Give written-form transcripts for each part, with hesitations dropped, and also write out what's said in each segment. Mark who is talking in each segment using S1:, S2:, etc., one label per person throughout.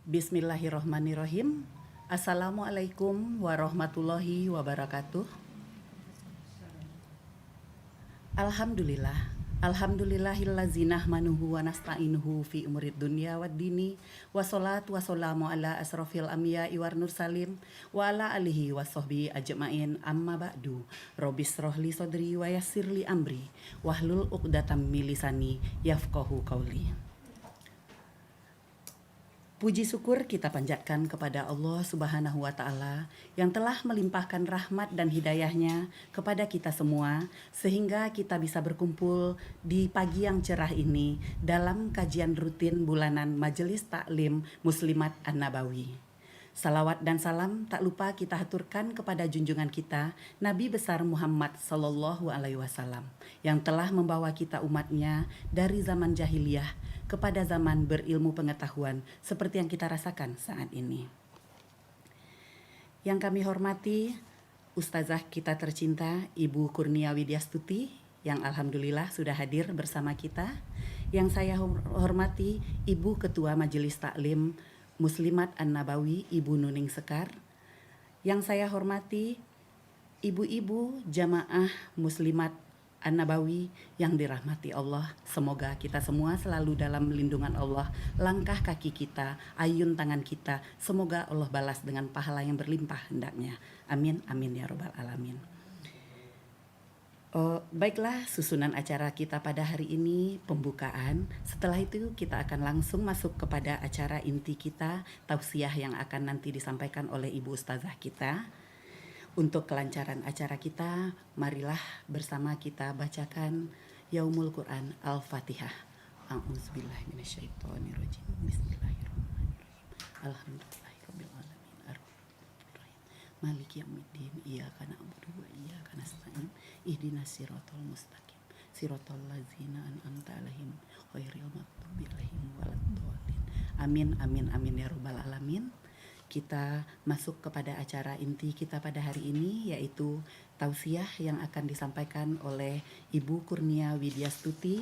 S1: Bismillahirrohmanirrohim. Assalamualaikum warahmatullahi wabarakatuh. Alhamdulillah. Alhamdulillahillazi nahmanuhu wa nasta'inuhu fi umurid dunya wad dini. Wassalatu wassalamu ala asrofil anbiya'i war nursalim wa ala alihi wa sahbihi ajma'in, amma ba'du. Robis rohli sodri wa yassirli amri wahlul uqdatam min lisani yafqahu qawli. Puji syukur kita panjatkan kepada Allah Subhanahu wa Ta'ala yang telah melimpahkan rahmat dan hidayahnya kepada kita semua, sehingga kita bisa berkumpul di pagi yang cerah ini dalam kajian rutin bulanan Majelis Taklim Muslimat An-Nabawi. Salawat dan salam tak lupa kita haturkan kepada junjungan kita Nabi besar Muhammad Sallallahu Alaihi Wasallam yang telah membawa kita umatnya dari zaman jahiliyah kepada zaman berilmu pengetahuan seperti yang kita rasakan saat ini. Yang kami hormati Ustazah kita tercinta Ibu Kurnia Widyastuti yang alhamdulillah sudah hadir bersama kita. Yang saya hormati Ibu Ketua Majelis Taklim Muslimat An-Nabawi Ibu Nuning Sekar. Yang saya hormati ibu-ibu jamaah Muslimat An-Nabawi yang dirahmati Allah. Semoga kita semua selalu dalam lindungan Allah. Langkah kaki kita, ayun tangan kita, semoga Allah balas dengan pahala yang berlimpah hendaknya. Amin, amin ya robbal alamin. Baiklah, susunan acara kita pada hari ini pembukaan. Setelah itu kita akan langsung masuk kepada acara inti kita, tausiah yang akan nanti disampaikan oleh Ibu Ustazah kita. Untuk kelancaran acara kita, marilah bersama kita bacakan Yaumul Quran Al-Fatihah. A'udzubillahi minasyaitonirrajim. Bismillahirrahmanirrahim. Alhamdulillahirabbil alamin. Arrahmanirrahim. Maliki yaumiddin. Iyyaka na'budu wa iyyaka nasta'in. Ihdinas siratal mustaqim. Siratal ladzina an'amta 'alaihim ghairil maghdubi 'alaihim waladdallin. Amin amin amin ya rabbal alamin. Kita masuk kepada acara inti kita pada hari ini, yaitu tausiah yang akan disampaikan oleh Ibu Kurnia Widyastuti.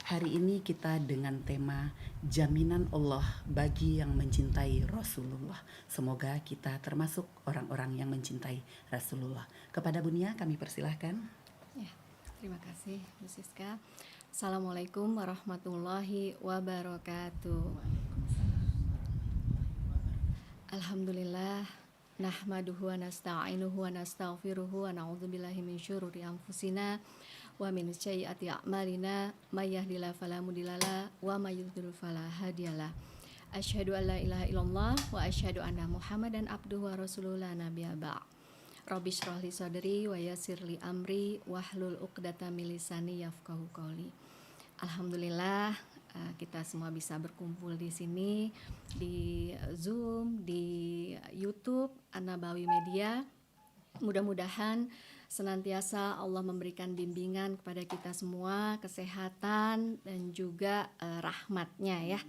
S1: Hari ini kita dengan tema jaminan Allah bagi yang mencintai Rasulullah. Semoga kita termasuk orang-orang yang mencintai Rasulullah. Kepada Bunia kami persilahkan.
S2: Ya, terima kasih Bu Siska. Assalamualaikum warahmatullahi wabarakatuh. Alhamdulillah, nahmaduhu wa nasta'inuhu wa nastaghfiruhu wa na'udzubillahi min syururi anfusina wa min sayyiati a'malina, may yahdihillahu fala mudhillalah wa may yudhlil fala hadiyalah. Asyhadu an la ilaha illallah wa asyhadu anna Muhammadan abduhu wa rasuluhu la nabiyya ba'd. Rabbi shrah li sadri wa yassir li amri wahlul 'uqdatam min lisani yafqahu qawli. Alhamdulillah, kita semua bisa berkumpul di sini, di Zoom, di YouTube An-Nabawi Media. Mudah-mudahan senantiasa Allah memberikan bimbingan kepada kita semua, kesehatan dan juga rahmatnya ya.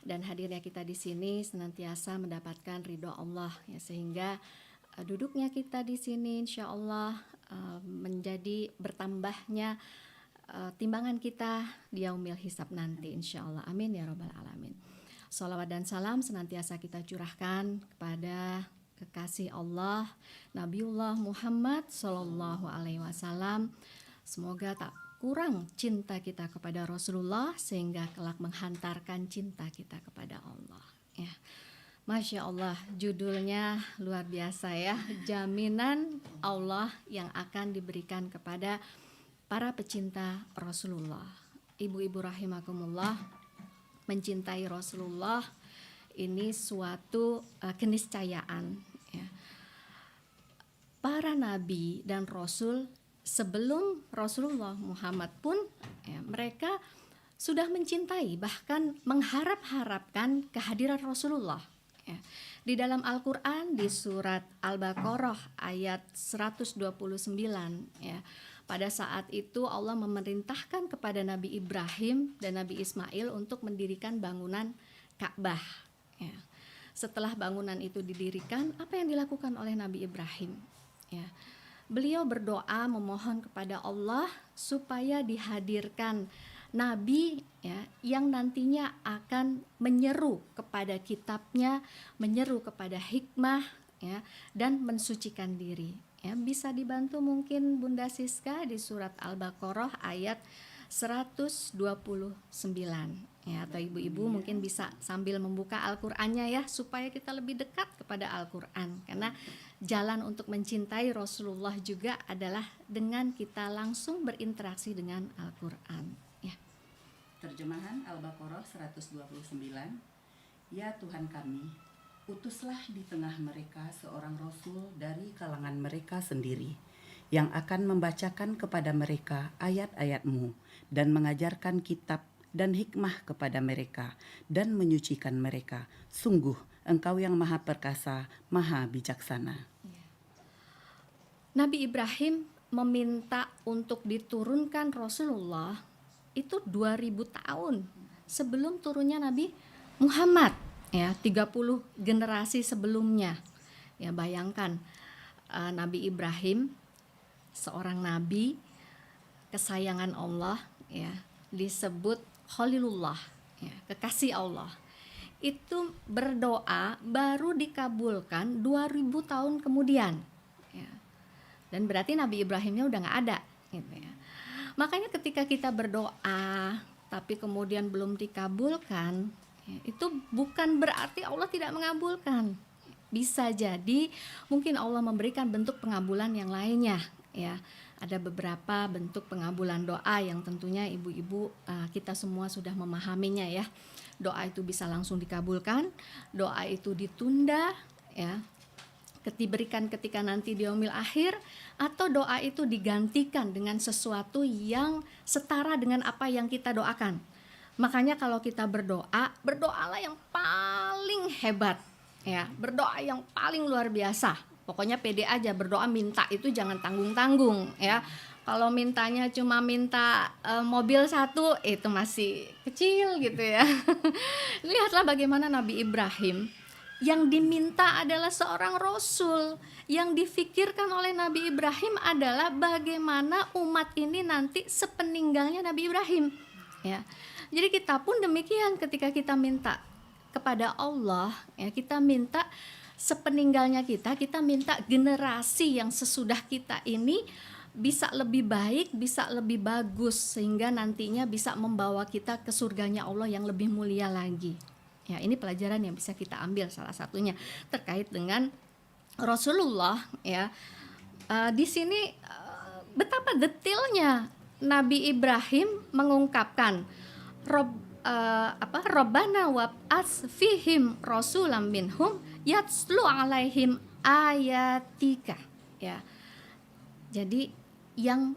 S2: Dan hadirnya kita di sini senantiasa mendapatkan ridho Allah ya, sehingga duduknya kita di sini insya Allah menjadi bertambahnya timbangan kita di yaumil hisab nanti insya Allah. Amin ya rabbal alamin. Salawat dan salam senantiasa kita curahkan kepada kekasih Allah Nabiullah Muhammad Sallallahu Alaihi Wasallam. Semoga tak kurang cinta kita kepada Rasulullah sehingga kelak menghantarkan cinta kita kepada Allah ya. Masya Allah, judulnya luar biasa ya. Jaminan Allah yang akan diberikan kepada para pecinta Rasulullah. Ibu-ibu rahimakumullah, mencintai Rasulullah ini suatu keniscayaan ya. Para nabi dan rasul sebelum Rasulullah Muhammad pun ya, mereka sudah mencintai, bahkan mengharap-harapkan kehadiran Rasulullah ya. Di dalam Al-Quran di surat Al-Baqarah ayat 129 ya, pada saat itu Allah memerintahkan kepada Nabi Ibrahim dan Nabi Ismail untuk mendirikan bangunan Ka'bah ya. Setelah bangunan itu didirikan, apa yang dilakukan oleh Nabi Ibrahim ya? Beliau berdoa memohon kepada Allah supaya dihadirkan nabi ya yang nantinya akan menyeru kepada kitabnya, menyeru kepada hikmah ya dan mensucikan diri. Ya, bisa dibantu mungkin Bunda Siska di surat Al-Baqarah ayat 129 ya, atau ibu-ibu mungkin bisa sambil membuka Al-Qur'annya ya supaya kita lebih dekat kepada Al-Qur'an, karena jalan untuk mencintai Rasulullah juga adalah dengan kita langsung berinteraksi dengan Al-Qur'an ya.
S1: Terjemahan Al-Baqarah 129. Ya Tuhan kami, utuslah di tengah mereka seorang rasul dari kalangan mereka sendiri, yang akan membacakan kepada mereka ayat-ayat-Mu dan mengajarkan kitab dan hikmah kepada mereka dan menyucikan mereka. Sungguh Engkau yang maha perkasa, maha bijaksana.
S2: Nabi Ibrahim meminta untuk diturunkan Rasulullah itu 2000 tahun sebelum turunnya Nabi Muhammad ya, 30 generasi sebelumnya. Ya, bayangkan Nabi Ibrahim seorang nabi kesayangan Allah ya, disebut Khalilullah ya, kekasih Allah. Itu berdoa baru dikabulkan 2000 tahun kemudian ya. Dan berarti Nabi Ibrahimnya udah gak ada gitu ya. Makanya ketika kita berdoa tapi kemudian belum dikabulkan ya, itu bukan berarti Allah tidak mengabulkan. Bisa jadi mungkin Allah memberikan bentuk pengabulan yang lainnya ya. Ada beberapa bentuk pengabulan doa yang tentunya ibu-ibu kita semua sudah memahaminya ya. Doa itu bisa langsung dikabulkan, doa itu ditunda ya, diberikan ketika nanti di yaumil akhir, atau doa itu digantikan dengan sesuatu yang setara dengan apa yang kita doakan. Makanya kalau kita berdoa, berdoalah yang paling hebat ya, berdoa yang paling luar biasa. Pokoknya pede aja, berdoa minta itu jangan tanggung-tanggung ya. Kalau mintanya cuma minta mobil satu, itu masih kecil gitu ya. Lihatlah bagaimana Nabi Ibrahim yang diminta adalah seorang rasul. Yang difikirkan oleh Nabi Ibrahim adalah bagaimana umat ini nanti sepeninggalnya Nabi Ibrahim ya. Jadi kita pun demikian, ketika kita minta kepada Allah ya, kita minta sepeninggalnya kita minta generasi yang sesudah kita ini bisa lebih baik, bisa lebih bagus, sehingga nantinya bisa membawa kita ke surganya Allah yang lebih mulia lagi. Ya, ini pelajaran yang bisa kita ambil salah satunya terkait dengan Rasulullah ya. Di sini betapa detailnya Nabi Ibrahim mengungkapkan Rabbana wab'ats fihim rasulam minhum yatslu alaihim ayatika ya. Jadi yang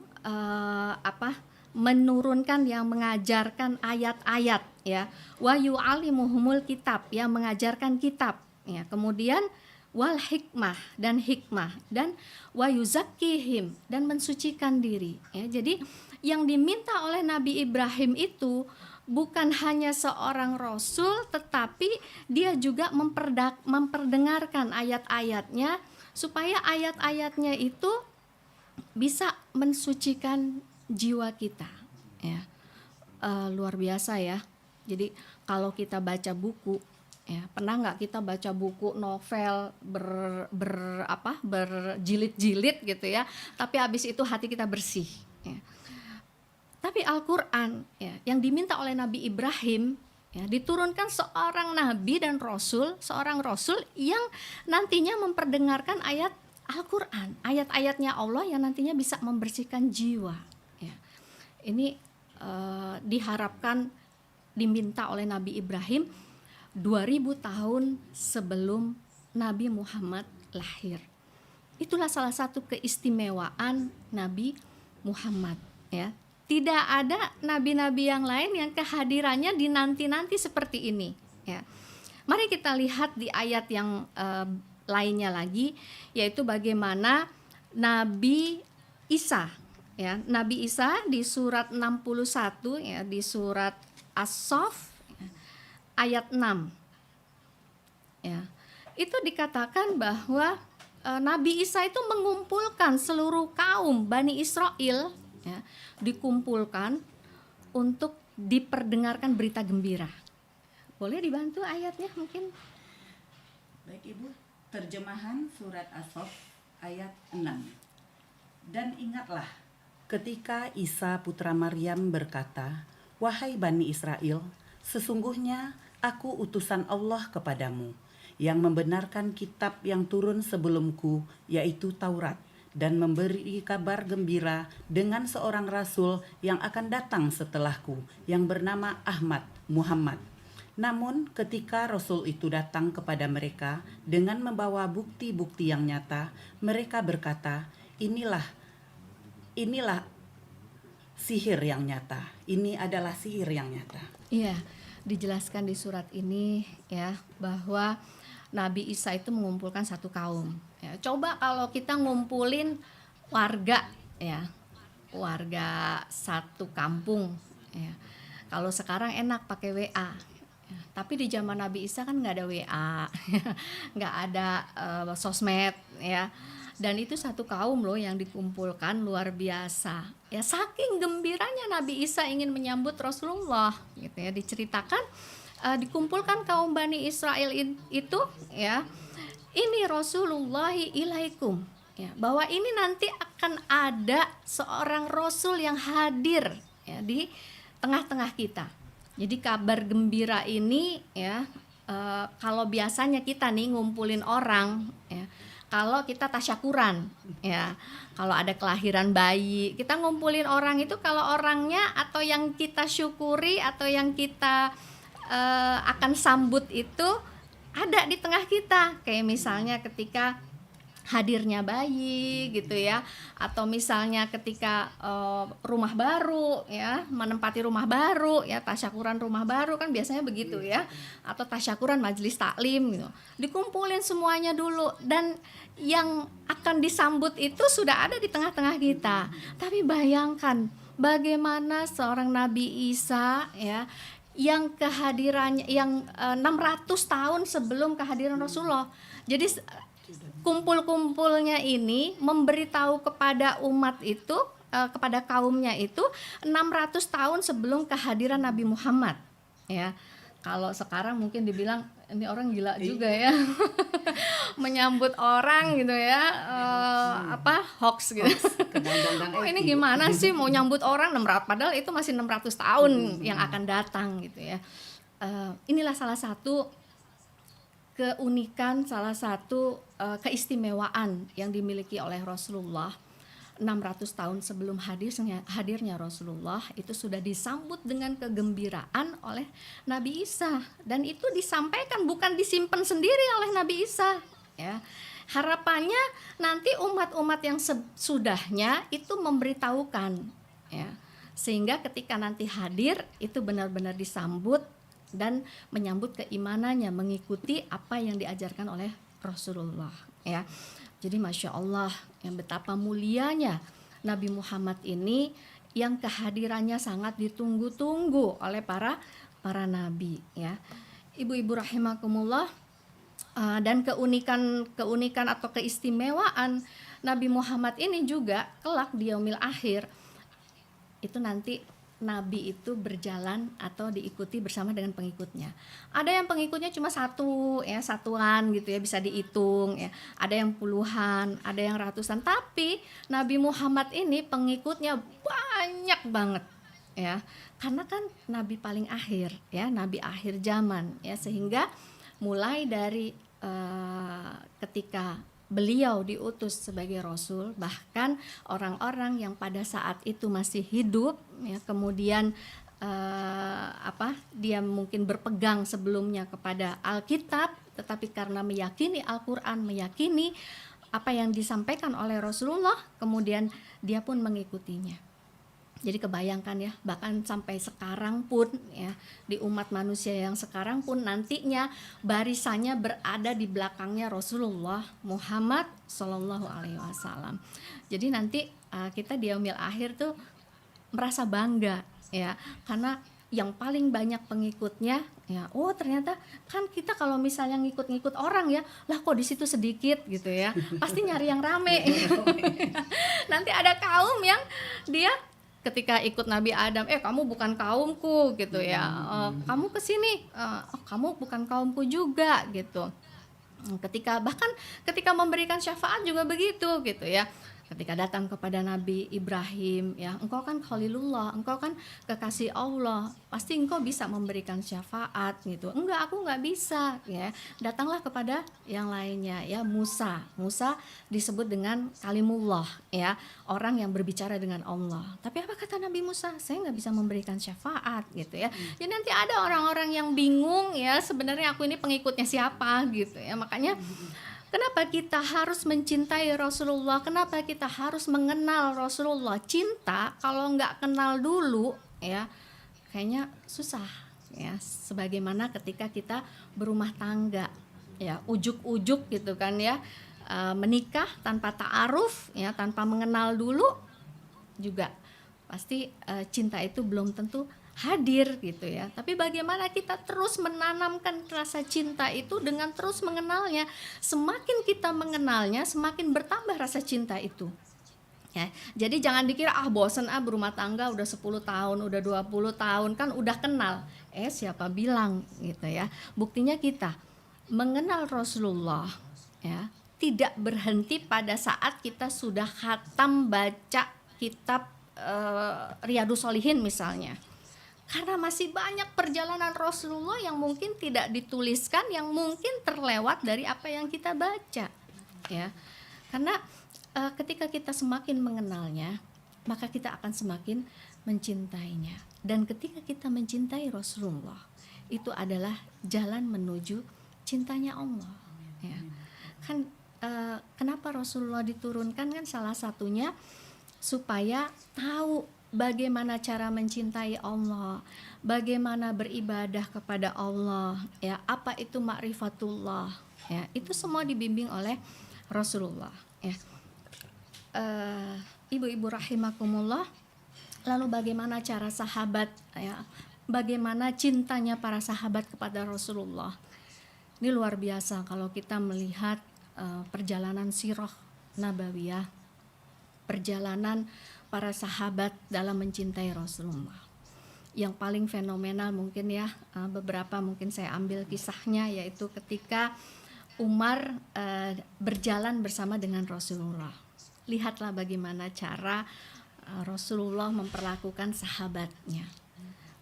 S2: menurunkan, yang mengajarkan ayat-ayat ya, wa yu'allimuhumul kitab, yang mengajarkan kitab ya, kemudian wal hikmah, dan hikmah, dan wa yuzakkihim, dan mensucikan diri ya. Jadi yang diminta oleh Nabi Ibrahim itu bukan hanya seorang rasul, tetapi dia juga memperdengarkan ayat-ayatnya supaya ayat-ayatnya itu bisa mensucikan jiwa kita ya. Luar biasa ya. Jadi kalau kita baca buku ya, pernah nggak kita baca buku novel berjilid-jilid gitu ya, tapi habis itu hati kita bersih ya. Tapi Al-Quran ya, yang diminta oleh Nabi Ibrahim ya, diturunkan seorang nabi dan rasul, seorang rasul yang nantinya memperdengarkan ayat Al-Quran, ayat-ayatnya Allah yang nantinya bisa membersihkan jiwa ya. Ini diharapkan diminta oleh Nabi Ibrahim 2000 tahun sebelum Nabi Muhammad lahir. Itulah salah satu keistimewaan Nabi Muhammad ya. Tidak ada nabi-nabi yang lain yang kehadirannya dinanti-nanti seperti ini ya. Mari kita lihat di ayat yang lainnya lagi, yaitu bagaimana Nabi Isa ya. Nabi Isa di surat 61 ya, di surat As-Saff ayat 6 ya. Itu dikatakan bahwa Nabi Isa itu mengumpulkan seluruh kaum Bani Israel ya, dikumpulkan untuk diperdengarkan berita gembira. Boleh dibantu ayatnya mungkin?
S1: Baik Ibu, terjemahan surat As-Saff ayat 6. Dan ingatlah ketika Isa putra Maryam berkata, "Wahai Bani Israel, sesungguhnya aku utusan Allah kepadamu, yang membenarkan kitab yang turun sebelumku, yaitu Taurat, dan memberi kabar gembira dengan seorang rasul yang akan datang setelahku, yang bernama Ahmad Muhammad. Namun ketika rasul itu datang kepada mereka dengan membawa bukti-bukti yang nyata, mereka berkata, inilah sihir yang nyata. Ini adalah sihir yang nyata."
S2: Iya, dijelaskan di surat ini ya bahwa Nabi Isa itu mengumpulkan satu kaum. Ya, coba kalau kita ngumpulin warga ya, warga satu kampung ya. Kalau sekarang enak pakai WA. Ya, tapi di zaman Nabi Isa kan nggak ada WA, nggak ada sosmed ya. Dan itu satu kaum loh yang dikumpulkan, luar biasa. Ya, saking gembiranya Nabi Isa ingin menyambut Rasulullah gitu ya. Diceritakan dikumpulkan kaum Bani Israel itu ya. Ini Rasulullahi ilaikum ya, bahwa ini nanti akan ada seorang rasul yang hadir ya di tengah-tengah kita. Jadi kabar gembira ini ya, kalau biasanya kita nih ngumpulin orang ya, kalau kita tasyakuran ya, kalau ada kelahiran bayi kita ngumpulin orang itu, kalau orangnya atau yang kita syukuri atau yang kita akan sambut itu ada di tengah kita, kayak misalnya ketika hadirnya bayi gitu ya, atau misalnya ketika rumah baru ya, menempati rumah baru ya, tasyakuran rumah baru kan biasanya begitu ya, atau tasyakuran majelis taklim gitu, dikumpulin semuanya dulu, dan yang akan disambut itu sudah ada di tengah-tengah kita. Tapi bayangkan bagaimana seorang Nabi Isa ya, yang kehadirannya yang 600 tahun sebelum kehadiran Rasulullah. Jadi kumpul-kumpulnya ini memberitahu kepada umat itu, kepada kaumnya itu 600 tahun sebelum kehadiran Nabi Muhammad ya. Kalau sekarang mungkin dibilang ini orang gila juga ya. Menyambut orang gitu ya, hoax gitu. Oh, ini gimana sih mau nyambut orang 600, padahal itu masih 600 tahun yang akan datang gitu ya. Inilah salah satu keunikan, salah satu keistimewaan yang dimiliki oleh Rasulullah. 600 tahun sebelum hadirnya Rasulullah itu sudah disambut dengan kegembiraan oleh Nabi Isa, dan itu disampaikan, bukan disimpan sendiri oleh Nabi Isa ya. Harapannya nanti umat-umat yang sesudahnya itu memberitahukan ya, sehingga ketika nanti hadir itu benar-benar disambut dan menyambut keimanannya, mengikuti apa yang diajarkan oleh Rasulullah ya. Jadi Masya Allah, yang betapa mulianya Nabi Muhammad ini, yang kehadirannya sangat ditunggu-tunggu oleh para nabi ya. Ibu-ibu rahimakumullah, dan keunikan atau keistimewaan Nabi Muhammad ini juga kelak di yaumil akhir itu nanti Nabi itu berjalan atau diikuti bersama dengan pengikutnya. Ada yang pengikutnya cuma satu ya, satuan gitu ya, bisa dihitung ya. Ada yang puluhan, ada yang ratusan. Tapi Nabi Muhammad ini pengikutnya banyak banget ya. Karena kan Nabi paling akhir ya, Nabi akhir zaman ya, sehingga mulai dari ketika beliau diutus sebagai rasul, bahkan orang-orang yang pada saat itu masih hidup ya, kemudian dia mungkin berpegang sebelumnya kepada Alkitab, tetapi karena meyakini Al-Qur'an, meyakini apa yang disampaikan oleh Rasulullah, kemudian dia pun mengikutinya. Jadi kebayangkan ya, bahkan sampai sekarang pun ya, di umat manusia yang sekarang pun nantinya barisannya berada di belakangnya Rasulullah Muhammad Sallallahu Alaihi Wasallam. Jadi nanti kita di yaumil akhir tuh merasa bangga ya, karena yang paling banyak pengikutnya ya, oh ternyata kan kita kalau misalnya ngikut-ngikut orang ya, lah kok di situ sedikit gitu ya, pasti nyari yang rame. Nanti ada kaum yang dia ketika ikut Nabi Adam, kamu bukan kaumku gitu ya, kamu kesini, kamu bukan kaumku juga gitu. Bahkan ketika memberikan syafaat juga begitu gitu ya. Ketika datang kepada Nabi Ibrahim ya, engkau kan Khalilullah, engkau kan kekasih Allah, pasti engkau bisa memberikan syafaat gitu. Enggak, aku enggak bisa ya. Datanglah kepada yang lainnya ya, Musa disebut dengan kalimullah ya, orang yang berbicara dengan Allah. Tapi apa kata Nabi Musa? Saya enggak bisa memberikan syafaat gitu ya. Jadi nanti ada orang-orang yang bingung ya, sebenarnya aku ini pengikutnya siapa gitu ya. Makanya kenapa kita harus mencintai Rasulullah? Kenapa kita harus mengenal Rasulullah? Cinta kalau nggak kenal dulu ya, kayaknya susah ya. Sebagaimana ketika kita berumah tangga ya, ujuk-ujuk gitu kan ya, menikah tanpa ta'aruf ya, tanpa mengenal dulu juga pasti cinta itu belum tentu hadir gitu ya. Tapi bagaimana kita terus menanamkan rasa cinta itu dengan terus mengenalnya. Semakin kita mengenalnya, semakin bertambah rasa cinta itu. Ya, jadi jangan dikira bosen berumah tangga udah 10 tahun, udah 20 tahun kan udah kenal. Siapa bilang gitu ya. Buktinya kita mengenal Rasulullah ya, tidak berhenti pada saat kita sudah khatam baca kitab Riyadhus Shalihin misalnya. Karena masih banyak perjalanan Rasulullah yang mungkin tidak dituliskan, yang mungkin terlewat dari apa yang kita baca ya. Karena ketika kita semakin mengenalnya, maka kita akan semakin mencintainya. Dan ketika kita mencintai Rasulullah, itu adalah jalan menuju cintanya Allah ya. Kan kenapa Rasulullah diturunkan, kan salah satunya supaya tahu bagaimana cara mencintai Allah, bagaimana beribadah kepada Allah ya, apa itu ma'rifatullah ya, itu semua dibimbing oleh Rasulullah ya. Ibu-ibu rahimakumullah, lalu bagaimana cara sahabat ya, bagaimana cintanya para sahabat kepada Rasulullah. Ini luar biasa kalau kita melihat perjalanan sirah nabawiyah, perjalanan para sahabat dalam mencintai Rasulullah. Yang paling fenomenal mungkin ya, beberapa mungkin saya ambil kisahnya, yaitu ketika Umar berjalan bersama dengan Rasulullah. Lihatlah bagaimana cara Rasulullah memperlakukan sahabatnya.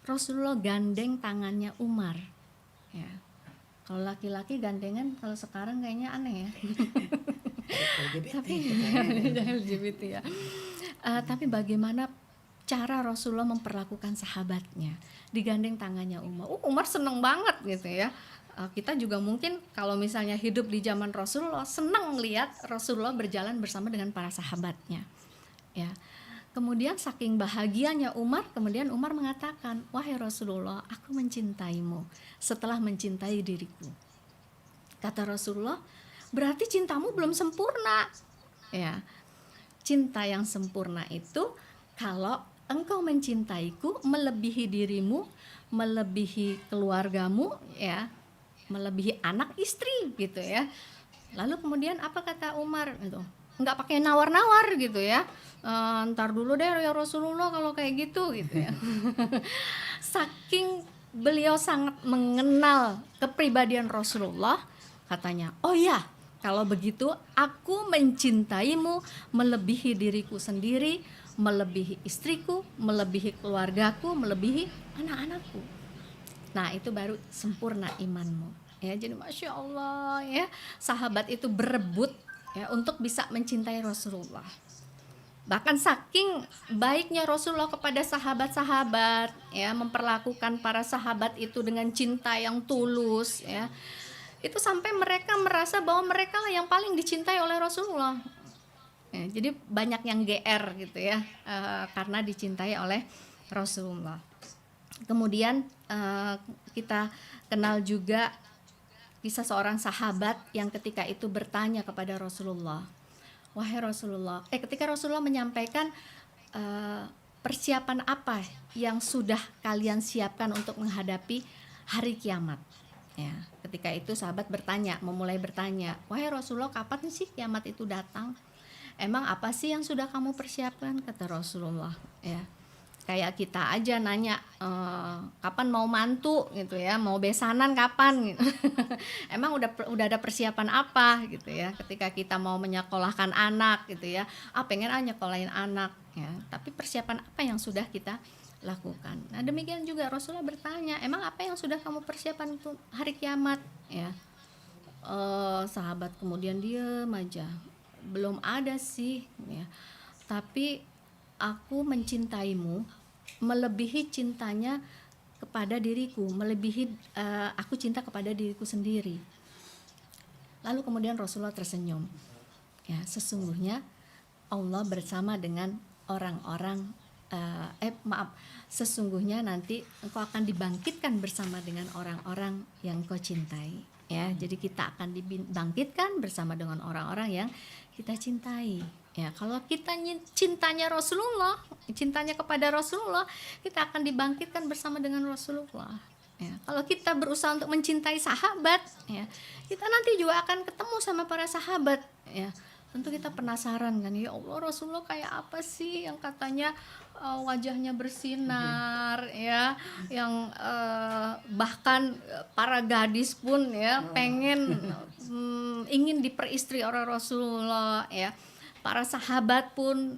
S2: Rasulullah gandeng tangannya Umar ya. Kalau laki-laki gandengan kalau sekarang kayaknya aneh ya. Tapi LGBT ya. Tapi bagaimana cara Rasulullah memperlakukan sahabatnya, digandeng tangannya Umar. Umar seneng banget gitu ya. Kita juga mungkin kalau misalnya hidup di zaman Rasulullah, senang lihat Rasulullah berjalan bersama dengan para sahabatnya ya. Kemudian saking bahagianya Umar, kemudian Umar mengatakan, wahai Rasulullah, aku mencintaimu setelah mencintai diriku. Kata Rasulullah, berarti cintamu belum sempurna ya. Cinta yang sempurna itu kalau engkau mencintaiku melebihi dirimu, melebihi keluargamu ya, melebihi anak istri gitu ya. Lalu kemudian apa kata Umar itu? Enggak pakai nawar-nawar gitu ya. Ntar dulu deh ya Rasulullah kalau kayak gitu ya. Saking beliau sangat mengenal kepribadian Rasulullah, katanya, oh ya, kalau begitu aku mencintaimu melebihi diriku sendiri, melebihi istriku, melebihi keluargaku, melebihi anak-anakku. Nah itu baru sempurna imanmu ya. Jadi Masya Allah ya, sahabat itu berebut ya untuk bisa mencintai Rasulullah. Bahkan saking baiknya Rasulullah kepada sahabat-sahabat ya, memperlakukan para sahabat itu dengan cinta yang tulus ya, itu sampai mereka merasa bahwa mereka lah yang paling dicintai oleh Rasulullah ya. Jadi banyak yang GR gitu ya, karena dicintai oleh Rasulullah. Kemudian kita kenal juga kisah seorang sahabat yang ketika itu bertanya kepada Rasulullah, wahai Rasulullah, ketika Rasulullah menyampaikan persiapan apa yang sudah kalian siapkan untuk menghadapi hari kiamat ya. Ketika itu sahabat memulai bertanya, wahai Rasulullah, kapan sih kiamat itu datang? Emang apa sih yang sudah kamu persiapkan? Kata Rasulullah ya, Kayak kita aja nanya kapan mau mantu gitu ya, mau besanan kapan gitu. Emang udah ada persiapan apa gitu ya ketika kita mau menyekolahkan anak gitu ya. Pengen nyekolahin anak ya, tapi persiapan apa yang sudah kita lakukan. Nah, demikian juga Rasulullah bertanya, emang apa yang sudah kamu persiapan untuk hari kiamat ya. Sahabat kemudian diam aja. Belum ada sih ya. Tapi aku mencintaimu melebihi cintanya kepada diriku, melebihi aku cinta kepada diriku sendiri. Lalu kemudian Rasulullah tersenyum. Ya, sesungguhnya Allah bersama dengan orang-orang sesungguhnya nanti engkau akan dibangkitkan bersama dengan orang-orang yang kau cintai. Ya, jadi kita akan dibangkitkan bersama dengan orang-orang yang kita cintai. Ya, kalau kita cintanya Rasulullah, cintanya kepada Rasulullah, kita akan dibangkitkan bersama dengan Rasulullah. Ya, kalau kita berusaha untuk mencintai sahabat, ya, kita nanti juga akan ketemu sama para sahabat. Ya, tentu kita penasaran kan, ya Allah, Rasulullah kayak apa sih yang katanya wajahnya bersinar, ya, yang bahkan para gadis pun ya pengen ingin diperistri oleh Rasulullah, ya. Para sahabat pun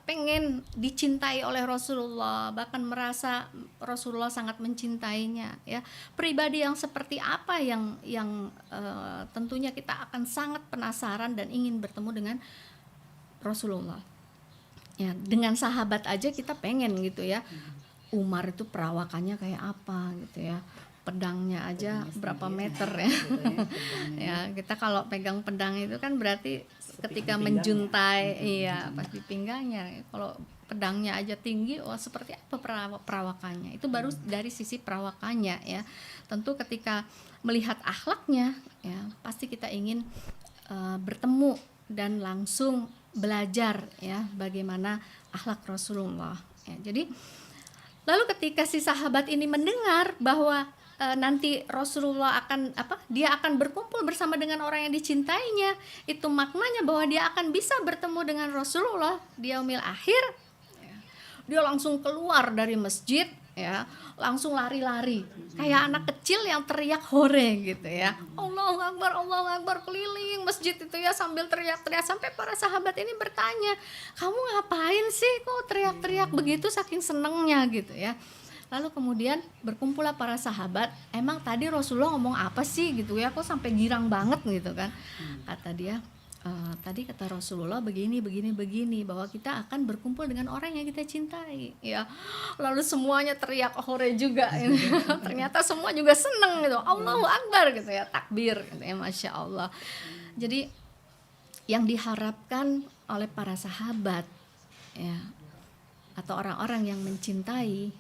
S2: pengen dicintai oleh Rasulullah, bahkan merasa Rasulullah sangat mencintainya ya. Pribadi yang seperti apa yang tentunya kita akan sangat penasaran dan ingin bertemu dengan Rasulullah. Ya, dengan sahabat aja kita pengen gitu ya. Umar itu perawakannya kayak apa gitu ya. Pedangnya aja berapa meter ya. Ya, kita kalau pegang pedang itu kan berarti ketika menjuntai, iya, pas di pinggangnya. Kalau pedangnya aja tinggi, seperti apa perawakannya? Itu baru dari sisi perawakannya ya. Tentu ketika melihat akhlaknya ya, pasti kita ingin bertemu dan langsung belajar ya bagaimana akhlak Rasulullah ya. Jadi lalu ketika si sahabat ini mendengar bahwa nanti Rasulullah akan dia akan berkumpul bersama dengan orang yang dicintainya, itu maknanya bahwa dia akan bisa bertemu dengan Rasulullah di yaumil akhir ya. Dia langsung keluar dari masjid ya, langsung lari-lari kayak anak kecil yang teriak hore gitu ya. Allahu Akbar, keliling masjid itu ya sambil teriak-teriak, sampai para sahabat ini bertanya, kamu ngapain sih kok teriak-teriak begitu saking senengnya gitu ya. Lalu kemudian berkumpullah para sahabat, emang tadi Rasulullah ngomong apa sih gitu ya, kok sampai girang banget gitu kan. Kata dia, tadi kata Rasulullah begini, bahwa kita akan berkumpul dengan orang yang kita cintai ya. Lalu semuanya teriak hore juga ternyata semua juga seneng gitu, Allahu Akbar gitu ya, takbir gitu ya, Masya Allah. Jadi yang diharapkan oleh para sahabat ya, atau orang-orang yang mencintai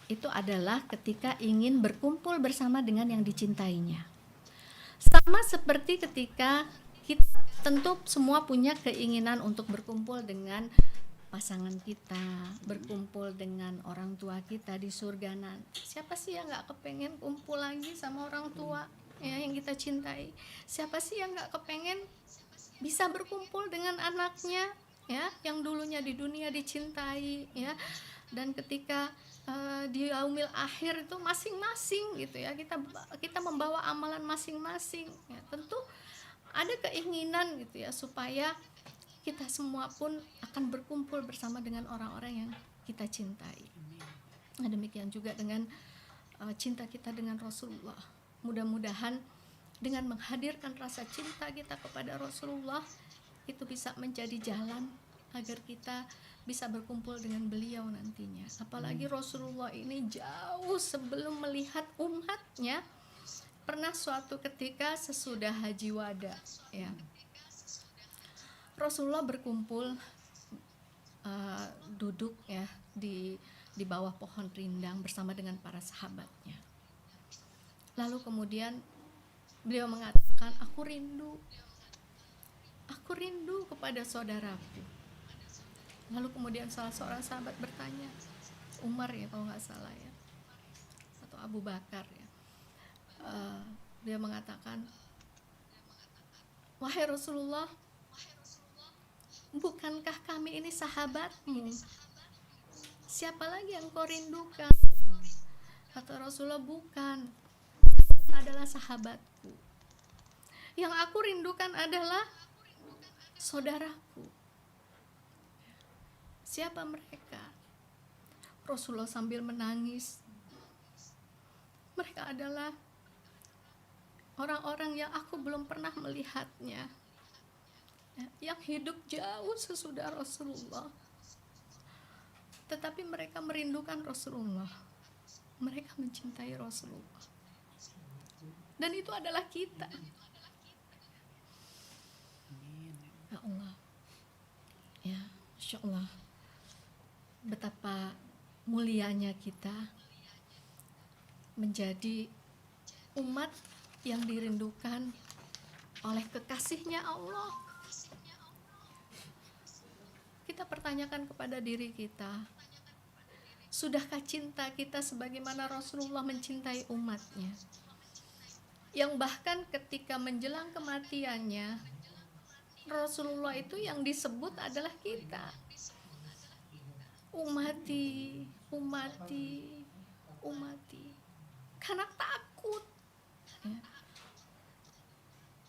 S2: itu adalah ketika ingin berkumpul bersama dengan yang dicintainya. Sama seperti ketika kita tentu semua punya keinginan untuk berkumpul dengan pasangan kita, berkumpul dengan orang tua kita di surga nanti. Siapa sih yang gak kepengen kumpul lagi sama orang tua ya, yang kita cintai? Siapa sih yang gak kepengen bisa berkumpul dengan anaknya ya, yang dulunya di dunia dicintai ya. Dan ketika di yaumil akhir itu masing-masing gitu ya, kita membawa amalan masing-masing ya. Tentu ada keinginan gitu ya supaya kita semua pun akan berkumpul bersama dengan orang-orang yang kita cintai. Nah, demikian juga dengan cinta kita dengan Rasulullah. Mudah-mudahan dengan menghadirkan rasa cinta kita kepada Rasulullah, itu bisa menjadi jalan agar kita bisa berkumpul dengan beliau nantinya. Apalagi Rasulullah ini jauh sebelum melihat umatnya, pernah suatu ketika sesudah haji wada ya, Rasulullah berkumpul duduk ya di bawah pohon rindang bersama dengan para sahabatnya. Lalu kemudian beliau mengatakan, aku rindu kepada saudaraku. Lalu kemudian salah seorang sahabat bertanya, Umar ya kalau nggak salah ya, atau Abu Bakar ya, dia mengatakan, wahai Rasulullah, bukankah kami ini sahabatmu? Siapa lagi yang kau rindukan? Kata Rasulullah, bukan, adalah sahabatku. Yang aku rindukan adalah saudaraku. Siapa mereka? Rasulullah sambil menangis. Mereka adalah orang-orang yang aku belum pernah melihatnya, yang hidup jauh sesudah Rasulullah, tetapi mereka merindukan Rasulullah. Mereka mencintai Rasulullah. Dan itu adalah kita. Ya Allah. Ya, Masya Allah. Betapa mulianya kita menjadi umat yang dirindukan oleh kekasihnya Allah. Kita pertanyakan kepada diri kita, sudahkah cinta kita sebagaimana Rasulullah mencintai umatnya? Yang bahkan ketika menjelang kematiannya, Rasulullah itu yang disebut adalah kita. Umati, umati, umati. Karena takut. Ya.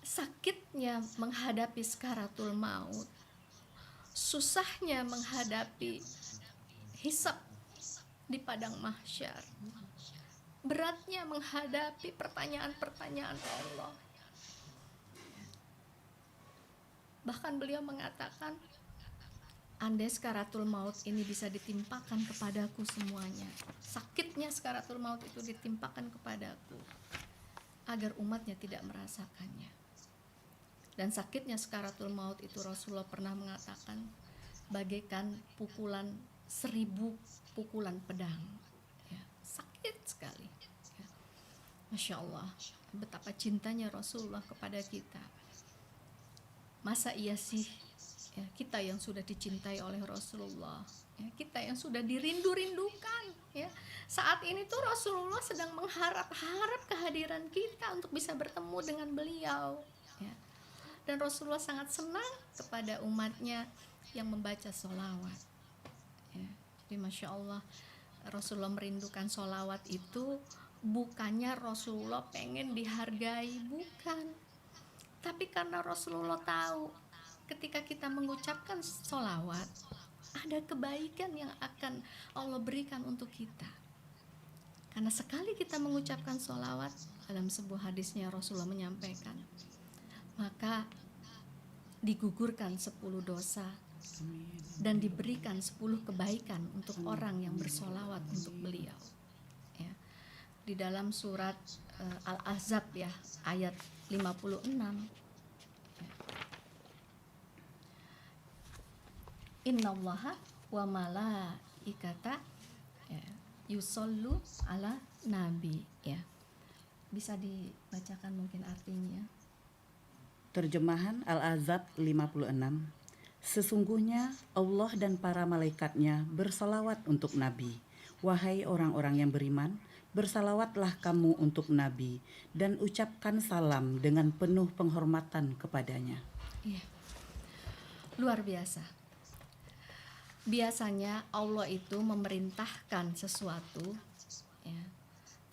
S2: Sakitnya menghadapi sakaratul maut, susahnya menghadapi hisab di padang mahsyar, beratnya menghadapi pertanyaan-pertanyaan Allah. Bahkan beliau mengatakan, andai sakaratul maut ini bisa ditimpakan kepadaku semuanya, sakitnya sakaratul maut itu ditimpakan kepadaku, agar umatnya tidak merasakannya. Dan sakitnya sakaratul maut itu Rasulullah pernah mengatakan bagaikan pukulan 1000 pukulan pedang. Ya, sakit sekali. Ya. Masya Allah, betapa cintanya Rasulullah kepada kita. Masa iya sih ya, kita yang sudah dicintai oleh Rasulullah, ya, kita yang sudah dirindu-rindukan, ya, saat ini tuh Rasulullah sedang mengharap-harap kehadiran kita untuk bisa bertemu dengan beliau, ya. Dan Rasulullah sangat senang kepada umatnya yang membaca sholawat, ya. Jadi Masya Allah, Rasulullah merindukan sholawat itu bukannya Rasulullah pengen dihargai, bukan, tapi karena Rasulullah tahu ketika kita mengucapkan sholawat, ada kebaikan yang akan Allah berikan untuk kita. Karena sekali kita mengucapkan sholawat, dalam sebuah hadisnya Rasulullah menyampaikan, maka digugurkan 10 dosa dan diberikan 10 kebaikan untuk orang yang bersholawat untuk beliau, ya. Di dalam surat Al-Ahzab, ya, ayat 56, innallaha wa malaikata, ya, yusollu ala nabi, ya. Bisa dibacakan mungkin artinya.
S1: Terjemahan Al-Ahzab 56. Sesungguhnya Allah dan para malaikatnya bersalawat untuk Nabi. Wahai orang-orang yang beriman, bersalawatlah kamu untuk Nabi dan ucapkan salam dengan penuh penghormatan kepadanya.
S2: Iya. Luar biasa. Biasanya Allah itu memerintahkan sesuatu, ya,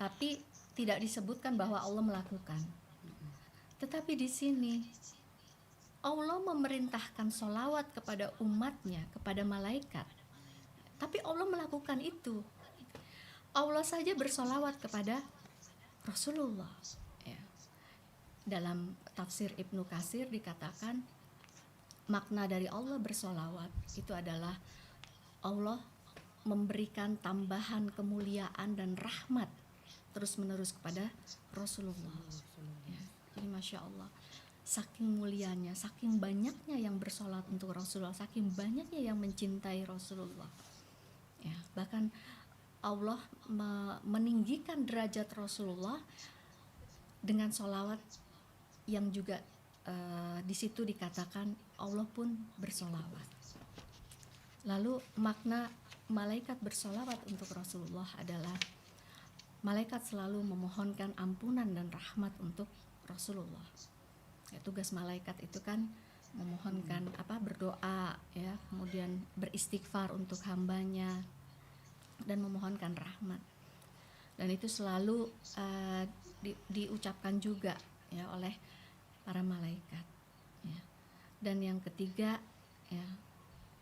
S2: tapi tidak disebutkan bahwa Allah melakukan. Tetapi di sini Allah memerintahkan sholawat kepada umatnya, kepada malaikat, tapi Allah melakukan itu. Allah saja bersolawat kepada Rasulullah, ya. Dalam tafsir Ibnu Katsir dikatakan makna dari Allah bersolawat itu adalah Allah memberikan tambahan kemuliaan dan rahmat terus-menerus kepada Rasulullah, ya. Jadi Masya Allah, saking mulianya, saking banyaknya yang bersolat untuk Rasulullah, saking banyaknya yang mencintai Rasulullah, ya. Bahkan Allah meninggikan derajat Rasulullah dengan solawat yang juga di situ dikatakan Allah pun bersolawat. Lalu makna malaikat bersolawat untuk Rasulullah adalah malaikat selalu memohonkan ampunan dan rahmat untuk Rasulullah. Ya, tugas malaikat itu kan memohonkan berdoa, ya, kemudian beristighfar untuk hambanya, dan memohonkan rahmat. Dan itu selalu diucapkan juga ya oleh para malaikat ya. Dan yang ketiga ya,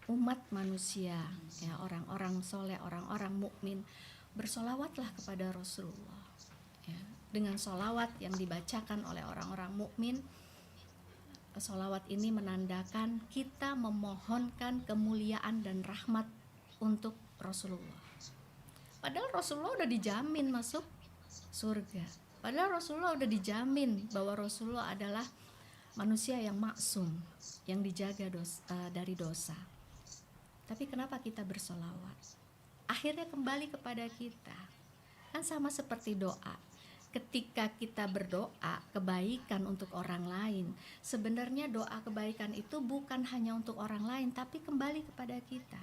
S2: umat manusia ya, orang-orang soleh, orang-orang mukmin bersolawatlah kepada Rasulullah ya. Dengan solawat yang dibacakan oleh orang-orang mukmin, solawat ini menandakan kita memohonkan kemuliaan dan rahmat untuk Rasulullah. Padahal Rasulullah udah dijamin masuk surga. Padahal Rasulullah udah dijamin bahwa Rasulullah adalah manusia yang maksum, yang dijaga dari dosa. Tapi kenapa kita bersolawat? Akhirnya kembali kepada kita. Kan sama seperti doa. Ketika kita berdoa kebaikan untuk orang lain, sebenarnya doa kebaikan itu bukan hanya untuk orang lain, tapi kembali kepada kita.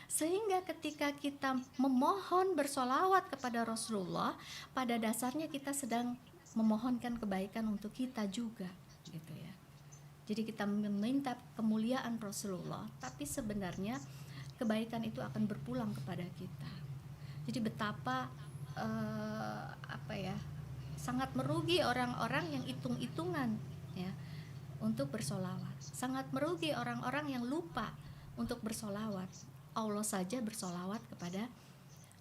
S2: Sehingga ketika kita memohon bersolawat kepada Rasulullah, pada dasarnya kita sedang memohonkan kebaikan untuk kita juga, gitu ya. Jadi kita meminta kemuliaan Rasulullah, tapi sebenarnya kebaikan itu akan berpulang kepada kita. Jadi betapa sangat merugi orang-orang yang hitung-hitungan ya untuk bersolawat. Sangat merugi orang-orang yang lupa untuk bersolawat. Allah saja bersolawat kepada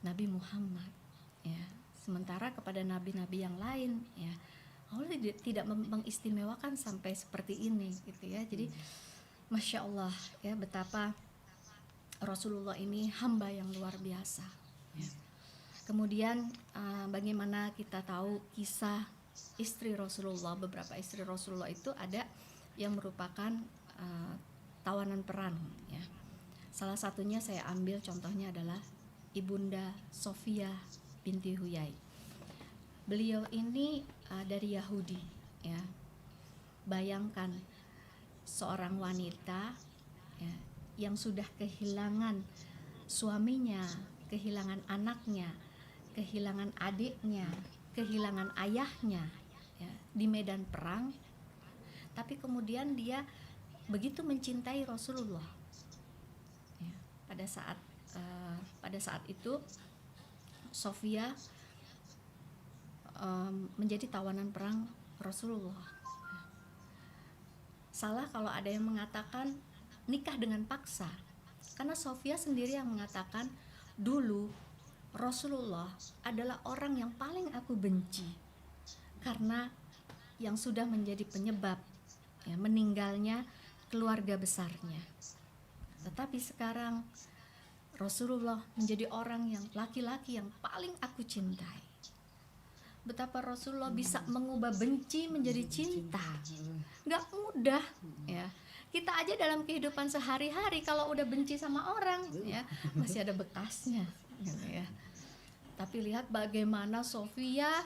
S2: Nabi Muhammad ya. Sementara kepada nabi-nabi yang lain ya Allah tidak mengistimewakan sampai seperti ini gitu ya. Jadi Masya Allah ya, betapa Rasulullah ini hamba yang luar biasa ya. Kemudian bagaimana kita tahu kisah istri Rasulullah, beberapa istri Rasulullah itu ada yang merupakan tawanan perang ya. Salah satunya saya ambil contohnya adalah Ibunda Sofia binti Huyai. Beliau ini dari Yahudi ya. Bayangkan seorang wanita ya, yang sudah kehilangan suaminya, kehilangan anaknya, kehilangan adiknya, kehilangan ayahnya ya, di medan perang, tapi kemudian dia begitu mencintai Rasulullah ya. Pada saat itu Sofia menjadi tawanan perang Rasulullah. Salah kalau ada yang mengatakan nikah dengan paksa, karena Sofia sendiri yang mengatakan, dulu Rasulullah adalah orang yang paling aku benci karena yang sudah menjadi penyebab ya, meninggalnya keluarga besarnya. Tetapi sekarang Rasulullah menjadi orang yang laki-laki yang paling aku cintai. Betapa Rasulullah bisa mengubah benci menjadi cinta. Gak mudah ya. Kita aja dalam kehidupan sehari-hari kalau udah benci sama orang ya masih ada bekasnya gitu ya. Tapi lihat bagaimana Sofia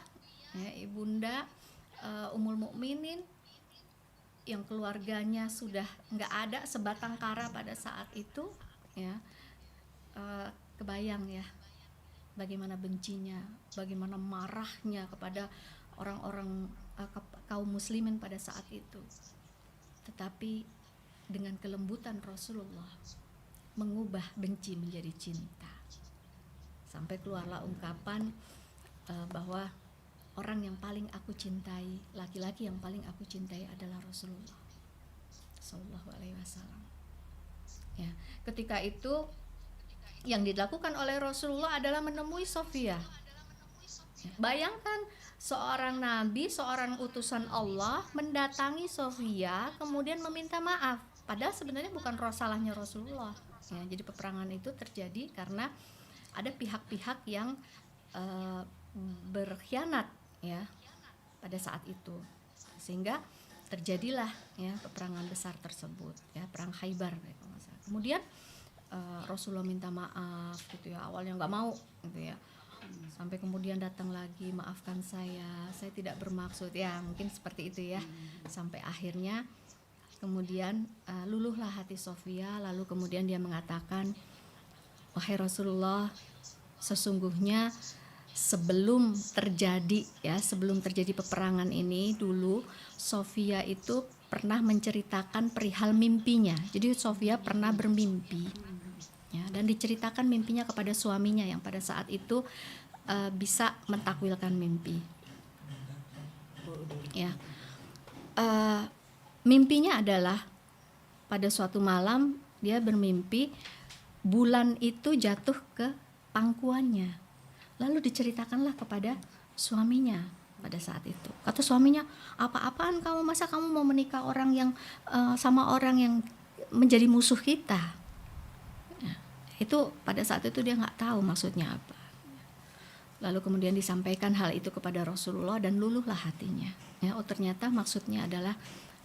S2: ya, ibunda Ummul Mukminin yang keluarganya sudah nggak ada sebatang kara pada saat itu ya. Kebayang ya bagaimana bencinya, bagaimana marahnya kepada orang-orang kaum muslimin pada saat itu. Tetapi dengan kelembutan Rasulullah mengubah benci menjadi cinta. Sampai keluarlah ungkapan bahwa orang yang paling aku cintai, laki-laki yang paling aku cintai adalah Rasulullah Sallallahu Alaihi Wasallam. Ya, ketika itu yang dilakukan oleh Rasulullah adalah menemui Sofia. Bayangkan seorang nabi, seorang utusan Allah mendatangi Sofia kemudian meminta maaf. Padahal sebenarnya bukan salahnya Rasulullah. Ya, jadi peperangan itu terjadi karena ada pihak-pihak yang berkhianat ya pada saat itu, sehingga terjadilah ya peperangan besar tersebut ya, perang Khaybar. Kemudian Rasulullah minta maaf gitu ya, awalnya nggak mau gitu ya, sampai kemudian datang lagi, maafkan saya tidak bermaksud ya, mungkin seperti itu ya, sampai akhirnya kemudian luluhlah hati Sofia, lalu kemudian dia mengatakan, wahai Rasulullah, sesungguhnya sebelum terjadi peperangan ini dulu Sofia itu pernah menceritakan perihal mimpinya. Jadi Sofia pernah bermimpi ya, dan diceritakan mimpinya kepada suaminya yang pada saat itu bisa mentakwilkan mimpi. Ya, mimpinya adalah pada suatu malam dia bermimpi bulan itu jatuh ke pangkuannya. Lalu diceritakanlah kepada suaminya pada saat itu. Kata suaminya, apa-apaan kamu, masa kamu mau menikah orang yang sama orang yang menjadi musuh kita? Ya, itu pada saat itu dia nggak tahu maksudnya apa. Lalu kemudian disampaikan hal itu kepada Rasulullah dan luluhlah hatinya. Ya, oh ternyata maksudnya adalah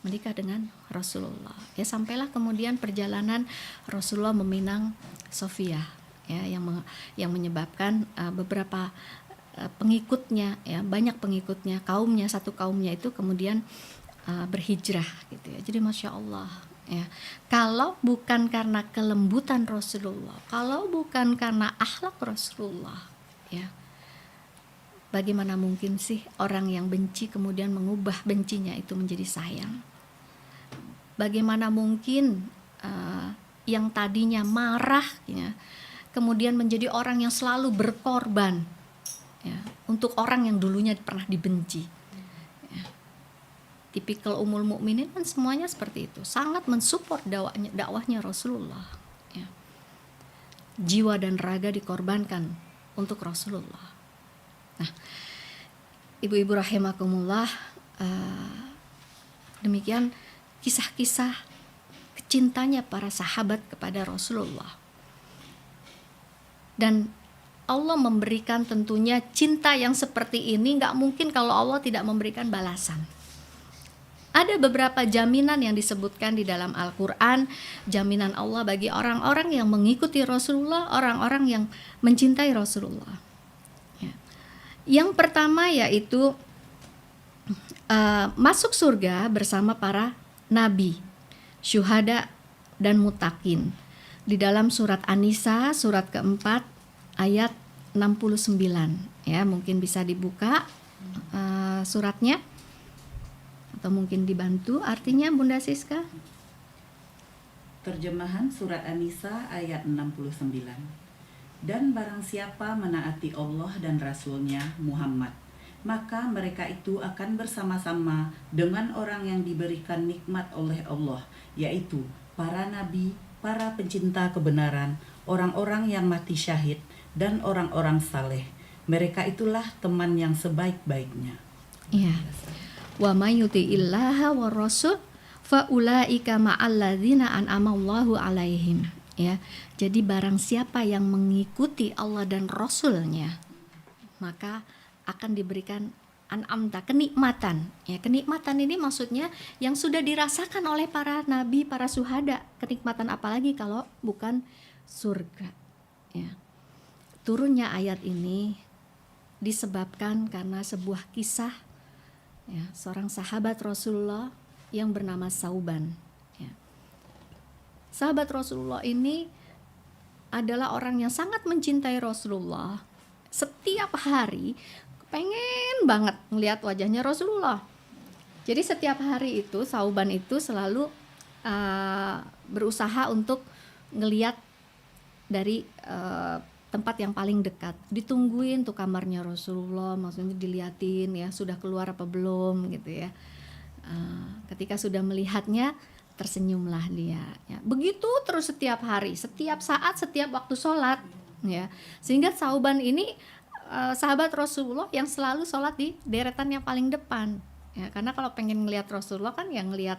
S2: menikah dengan Rasulullah. Ya, sampailah kemudian perjalanan Rasulullah meminang Sofia, ya, yang menyebabkan beberapa pengikutnya, ya, banyak pengikutnya, kaumnya, satu kaumnya itu kemudian berhijrah gitu ya. Jadi Masya Allah, ya, kalau bukan karena kelembutan Rasulullah, kalau bukan karena akhlak Rasulullah, ya, bagaimana mungkin sih orang yang benci kemudian mengubah bencinya itu menjadi sayang? Bagaimana mungkin yang tadinya marah, ya, kemudian menjadi orang yang selalu berkorban, ya, untuk orang yang dulunya pernah dibenci. Ya. Tipikal Ummul Mukminin kan semuanya seperti itu, sangat mensupport dakwahnya Rasulullah. Ya. Jiwa dan raga dikorbankan untuk Rasulullah. Nah, ibu-ibu rahimakumullah, demikian kisah-kisah cintanya para sahabat kepada Rasulullah. Dan Allah memberikan tentunya cinta yang seperti ini nggak mungkin kalau Allah tidak memberikan balasan. Ada beberapa jaminan yang disebutkan di dalam Al-Quran, jaminan Allah bagi orang-orang yang mengikuti Rasulullah, orang-orang yang mencintai Rasulullah. Yang pertama yaitu masuk surga bersama para nabi, syuhada dan mutakin. Di dalam surat An-Nisa surat keempat ayat 69, ya, mungkin bisa dibuka suratnya atau mungkin dibantu artinya Bunda Siska.
S1: Terjemahan surat An-Nisa ayat 69. Dan barang siapa menaati Allah dan Rasul-Nya Muhammad, maka mereka itu akan bersama-sama dengan orang yang diberikan nikmat oleh Allah, yaitu para nabi, para pencinta kebenaran, orang-orang yang mati syahid, dan orang-orang saleh. Mereka itulah teman yang sebaik-baiknya.
S2: Iya. Wa may yuti'illaha war rasul fa ulaika ma'al ladzina an'ama Allahu 'alaihim. Ya, jadi barang siapa yang mengikuti Allah dan Rasul-Nya, maka akan diberikan an'amta, kenikmatan. Ya, kenikmatan ini maksudnya yang sudah dirasakan oleh para nabi, para syuhada. Kenikmatan apalagi kalau bukan surga. Ya. Turunnya ayat ini disebabkan karena sebuah kisah, ya, seorang sahabat Rasulullah yang bernama Sauban. Sahabat Rasulullah ini adalah orang yang sangat mencintai Rasulullah. Setiap hari pengen banget melihat wajahnya Rasulullah. Jadi setiap hari itu Sauban itu selalu berusaha untuk ngelihat dari tempat yang paling dekat. Ditungguin tuh kamarnya Rasulullah, maksudnya diliatin ya sudah keluar apa belum gitu ya. Ketika sudah melihatnya, tersenyumlah dia, ya. Begitu terus setiap hari, setiap saat, setiap waktu sholat, ya. Sehingga Sauban ini sahabat Rasulullah yang selalu sholat di deretan yang paling depan, ya. Karena kalau pengen ngelihat Rasulullah kan yang ngelihat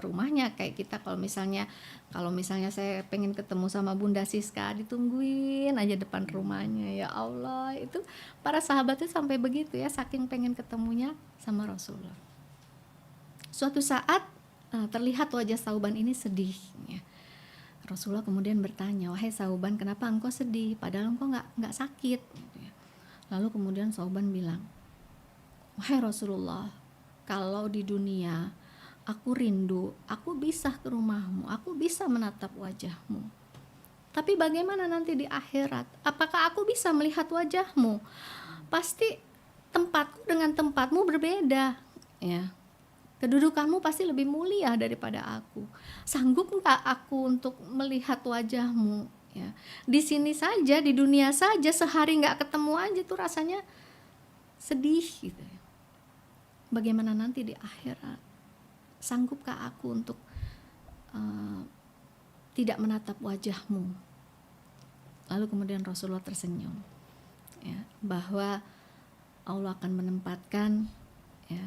S2: rumahnya. Kayak kita kalau misalnya saya pengen ketemu sama Bunda Siska, ditungguin aja depan rumahnya. Ya Allah, itu para sahabat itu sampai begitu ya, saking pengen ketemunya sama Rasulullah. Suatu saat terlihat wajah Sauban ini sedih, ya. Rasulullah kemudian bertanya, wahai Sauban, kenapa engkau sedih? Padahal engkau nggak sakit. Gitu ya. Lalu kemudian Sauban bilang, wahai Rasulullah, kalau di dunia aku rindu, aku bisa ke rumahmu, aku bisa menatap wajahmu. Tapi bagaimana nanti di akhirat? Apakah aku bisa melihat wajahmu? Pasti tempatku dengan tempatmu berbeda, ya. Kedudukanmu pasti lebih mulia daripada aku. Sanggup nggak aku untuk melihat wajahmu? ya. Di sini saja, di dunia saja, sehari nggak ketemu aja tuh rasanya sedih gitu ya. Bagaimana nanti di akhirat? Sanggupkah aku untuk tidak menatap wajahmu? Lalu kemudian Rasulullah tersenyum, ya, bahwa Allah akan menempatkan, ya,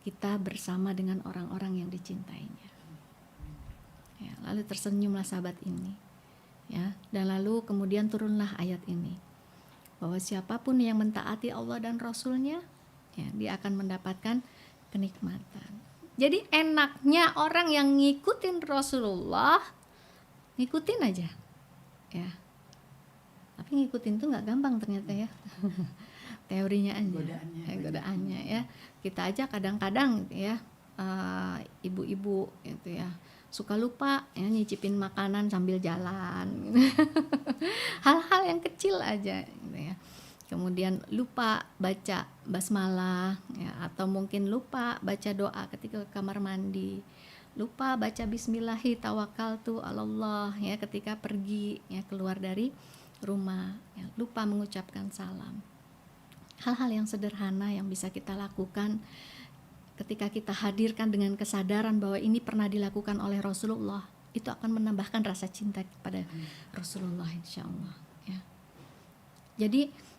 S2: kita bersama dengan orang-orang yang dicintainya. Ya, lalu tersenyumlah sahabat ini, ya, dan lalu kemudian turunlah ayat ini, bahwa siapapun yang mentaati Allah dan Rasulnya, ya, dia akan mendapatkan kenikmatan. Jadi enaknya orang yang ngikutin Rasulullah, ngikutin aja, ya. Tapi ngikutin tuh nggak gampang ternyata ya. Teorinya aja, godaannya ya. Kita aja kadang-kadang gitu ya, ibu-ibu gitu ya, suka lupa ya nyicipin makanan sambil jalan. Hal-hal yang kecil aja gitu ya. Kemudian lupa baca basmalah ya, atau mungkin lupa baca doa ketika ke kamar mandi, lupa baca bismillahi tawakkaltu 'alallah ya ketika pergi ya keluar dari rumah ya, lupa mengucapkan salam. Hal-hal yang sederhana yang bisa kita lakukan ketika kita hadirkan dengan kesadaran bahwa ini pernah dilakukan oleh Rasulullah, itu akan menambahkan rasa cinta kepada Rasulullah, insya Allah ya. Jadi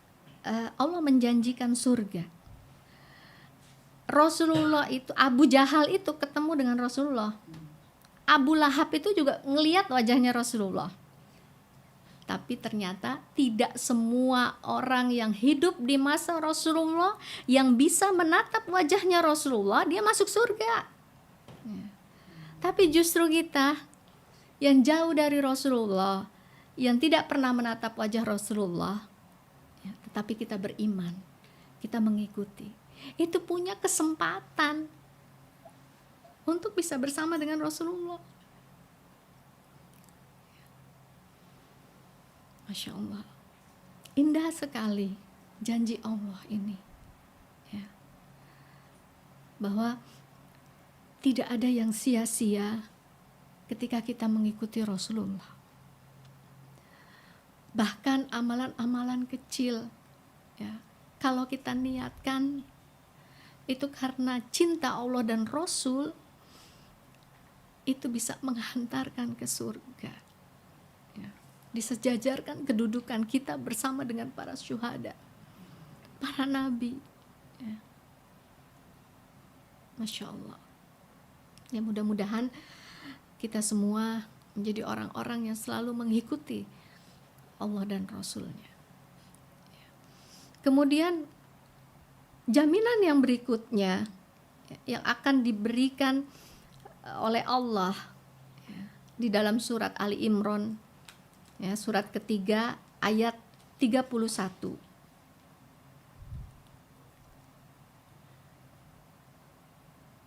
S2: Allah menjanjikan surga. Rasulullah itu, Abu Jahal itu ketemu dengan Rasulullah. Abu Lahab itu juga ngelihat wajahnya Rasulullah. Tapi ternyata tidak semua orang yang hidup di masa Rasulullah yang bisa menatap wajahnya Rasulullah dia masuk surga. Ya. Tapi justru kita yang jauh dari Rasulullah, yang tidak pernah menatap wajah Rasulullah, ya, tetapi kita beriman, kita mengikuti, itu punya kesempatan untuk bisa bersama dengan Rasulullah. Masya Allah, indah sekali janji Allah ini ya, bahwa tidak ada yang sia-sia ketika kita mengikuti Rasulullah. Bahkan amalan-amalan kecil ya, kalau kita niatkan itu karena cinta Allah dan Rasul, itu bisa menghantarkan ke surga ya. Disejajarkan kedudukan kita bersama dengan para syuhada, para nabi ya. Masya Allah ya, mudah-mudahan kita semua menjadi orang-orang yang selalu mengikuti Allah dan Rasulnya. Kemudian jaminan yang berikutnya yang akan diberikan oleh Allah ya, di dalam surat Ali Imran ya, surat ketiga ayat 31.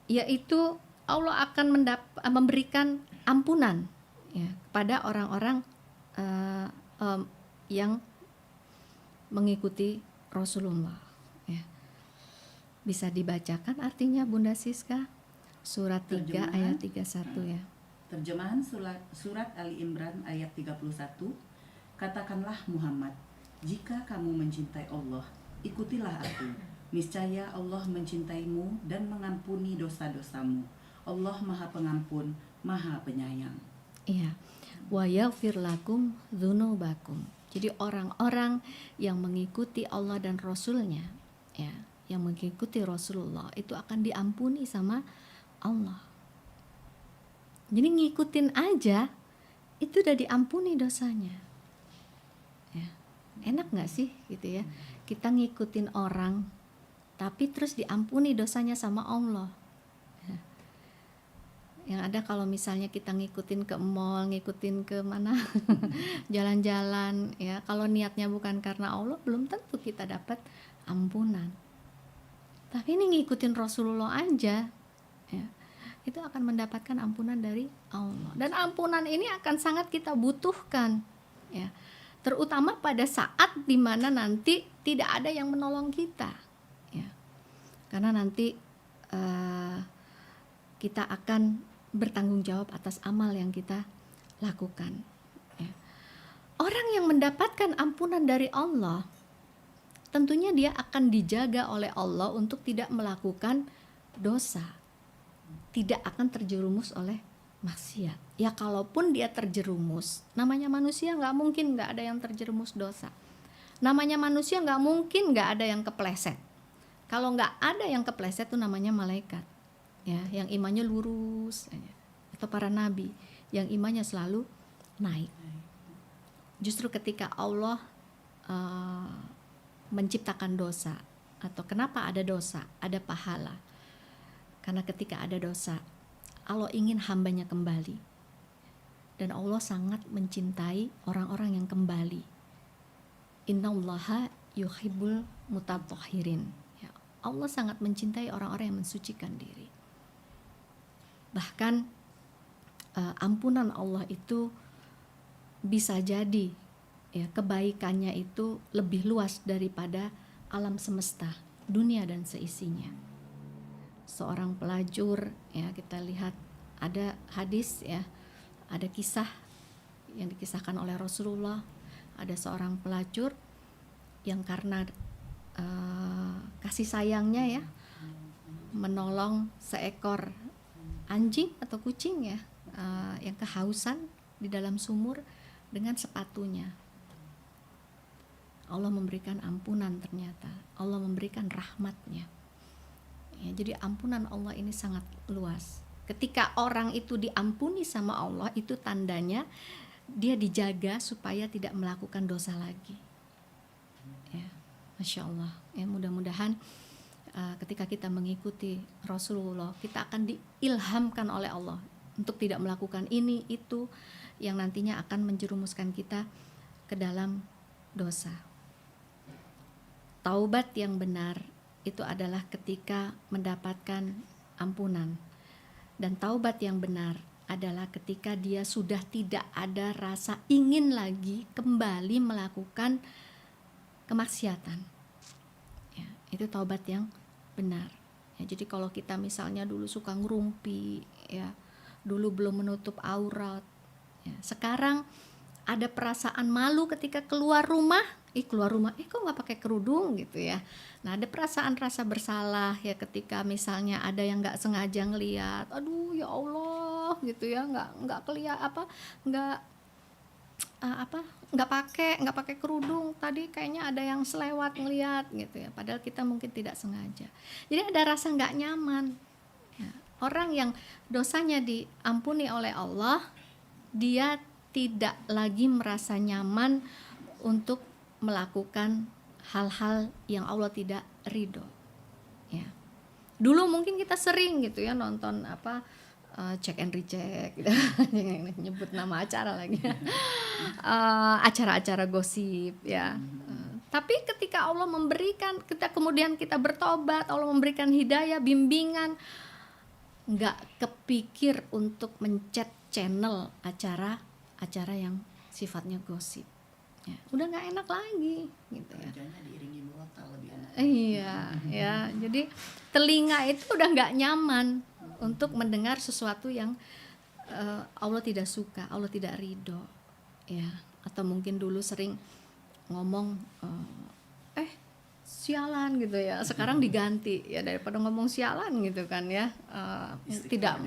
S2: Yaitu Allah akan memberikan ampunan ya, kepada orang-orang yang mengikuti Rasulullah ya. Bisa dibacakan artinya Bunda Siska? Surat 3 ayat 31 ya.
S1: Terjemahan surat Ali Imran ayat 31. Katakanlah Muhammad, jika kamu mencintai Allah, ikutilah aku. Niscaya Allah mencintaimu dan mengampuni dosa-dosamu. Allah Maha Pengampun, Maha Penyayang.
S2: Iya. Wa yaghfir lakum dzunubakum. Jadi orang-orang yang mengikuti Allah dan Rasulnya ya, yang mengikuti Rasulullah itu akan diampuni sama Allah. Jadi ngikutin aja itu udah diampuni dosanya ya. Enak gak sih gitu ya, kita ngikutin orang tapi terus diampuni dosanya sama Allah ya. Yang ada kalau misalnya kita ngikutin ke mall, ngikutin ke mana jalan-jalan ya, kalau niatnya bukan karena Allah belum tentu kita dapat ampunan. Tapi ini ngikutin Rasulullah aja ya, itu akan mendapatkan ampunan dari Allah. Dan ampunan ini akan sangat kita butuhkan ya, terutama pada saat dimana nanti tidak ada yang menolong kita ya. Karena nanti kita akan bertanggung jawab atas amal yang kita lakukan ya. orang yang mendapatkan ampunan dari Allah, tentunya dia akan dijaga oleh Allah untuk tidak melakukan dosa, tidak akan terjerumus oleh maksiat. Ya kalaupun dia terjerumus, namanya manusia nggak mungkin nggak ada yang terjerumus dosa. Namanya manusia nggak mungkin nggak ada yang kepleset. Kalau nggak ada yang kepleset itu namanya malaikat, ya, yang imannya lurus, atau para nabi yang imannya selalu naik. Justru ketika Allah menciptakan dosa, atau kenapa ada dosa, ada pahala. Karena ketika ada dosa, Allah ingin hambanya kembali. Dan Allah sangat mencintai orang-orang yang kembali. Innallaha yuhibbul mutatahhirin. Ya, Allah sangat mencintai orang-orang yang mensucikan diri. Bahkan ampunan Allah itu bisa jadi, ya, kebaikannya itu lebih luas daripada alam semesta, dunia dan seisinya. Seorang pelacur, ya, kita lihat ada hadis, ya, ada kisah yang dikisahkan oleh Rasulullah. Ada seorang pelacur yang karena kasih sayangnya, ya, menolong seekor anjing atau kucing, ya, yang kehausan di dalam sumur dengan sepatunya. Allah memberikan ampunan, ternyata Allah memberikan rahmatnya, ya. Jadi ampunan Allah ini sangat luas. Ketika orang itu diampuni sama Allah, itu tandanya dia dijaga supaya tidak melakukan dosa lagi, ya. Masya Allah, ya, mudah-mudahan ketika kita mengikuti Rasulullah, kita akan diilhamkan oleh Allah untuk tidak melakukan ini itu yang nantinya akan menjerumuskan kita ke dalam dosa. Taubat yang benar itu adalah ketika mendapatkan ampunan, dan taubat yang benar adalah ketika dia sudah tidak ada rasa ingin lagi kembali melakukan kemaksiatan, ya, itu taubat yang benar, ya. Jadi kalau kita misalnya dulu suka ngerumpi, ya, dulu belum menutup aurat, ya, sekarang ada perasaan malu ketika keluar rumah, kok nggak pakai kerudung gitu, ya. Nah, ada perasaan rasa bersalah, ya, ketika misalnya ada yang nggak sengaja ngelihat, aduh ya Allah gitu, ya, nggak kelihatan nggak pakai kerudung, tadi kayaknya ada yang selewat ngelihat gitu, ya, padahal kita mungkin tidak sengaja. Jadi ada rasa nggak nyaman, ya. Orang yang dosanya diampuni oleh Allah, dia tidak lagi merasa nyaman untuk melakukan hal-hal yang Allah tidak ridho, ya. Dulu mungkin kita sering gitu, ya, nonton check and recheck gitu. Nyebut nama acara lagi. Acara-acara gosip, ya. Tapi ketika Allah memberikan, kemudian kita bertobat, Allah memberikan hidayah, bimbingan, nggak kepikir untuk mencet channel acara yang sifatnya gosip, ya. Udah nggak enak lagi gitu, ya.
S1: Diiringi murotal lebih enak.
S2: Iya, ya. Jadi telinga itu udah nggak nyaman untuk mendengar sesuatu yang Allah tidak suka, Allah tidak ridho, ya. Atau mungkin dulu sering ngomong sialan gitu, ya, sekarang diganti, ya, daripada ngomong sialan gitu kan, ya, tidak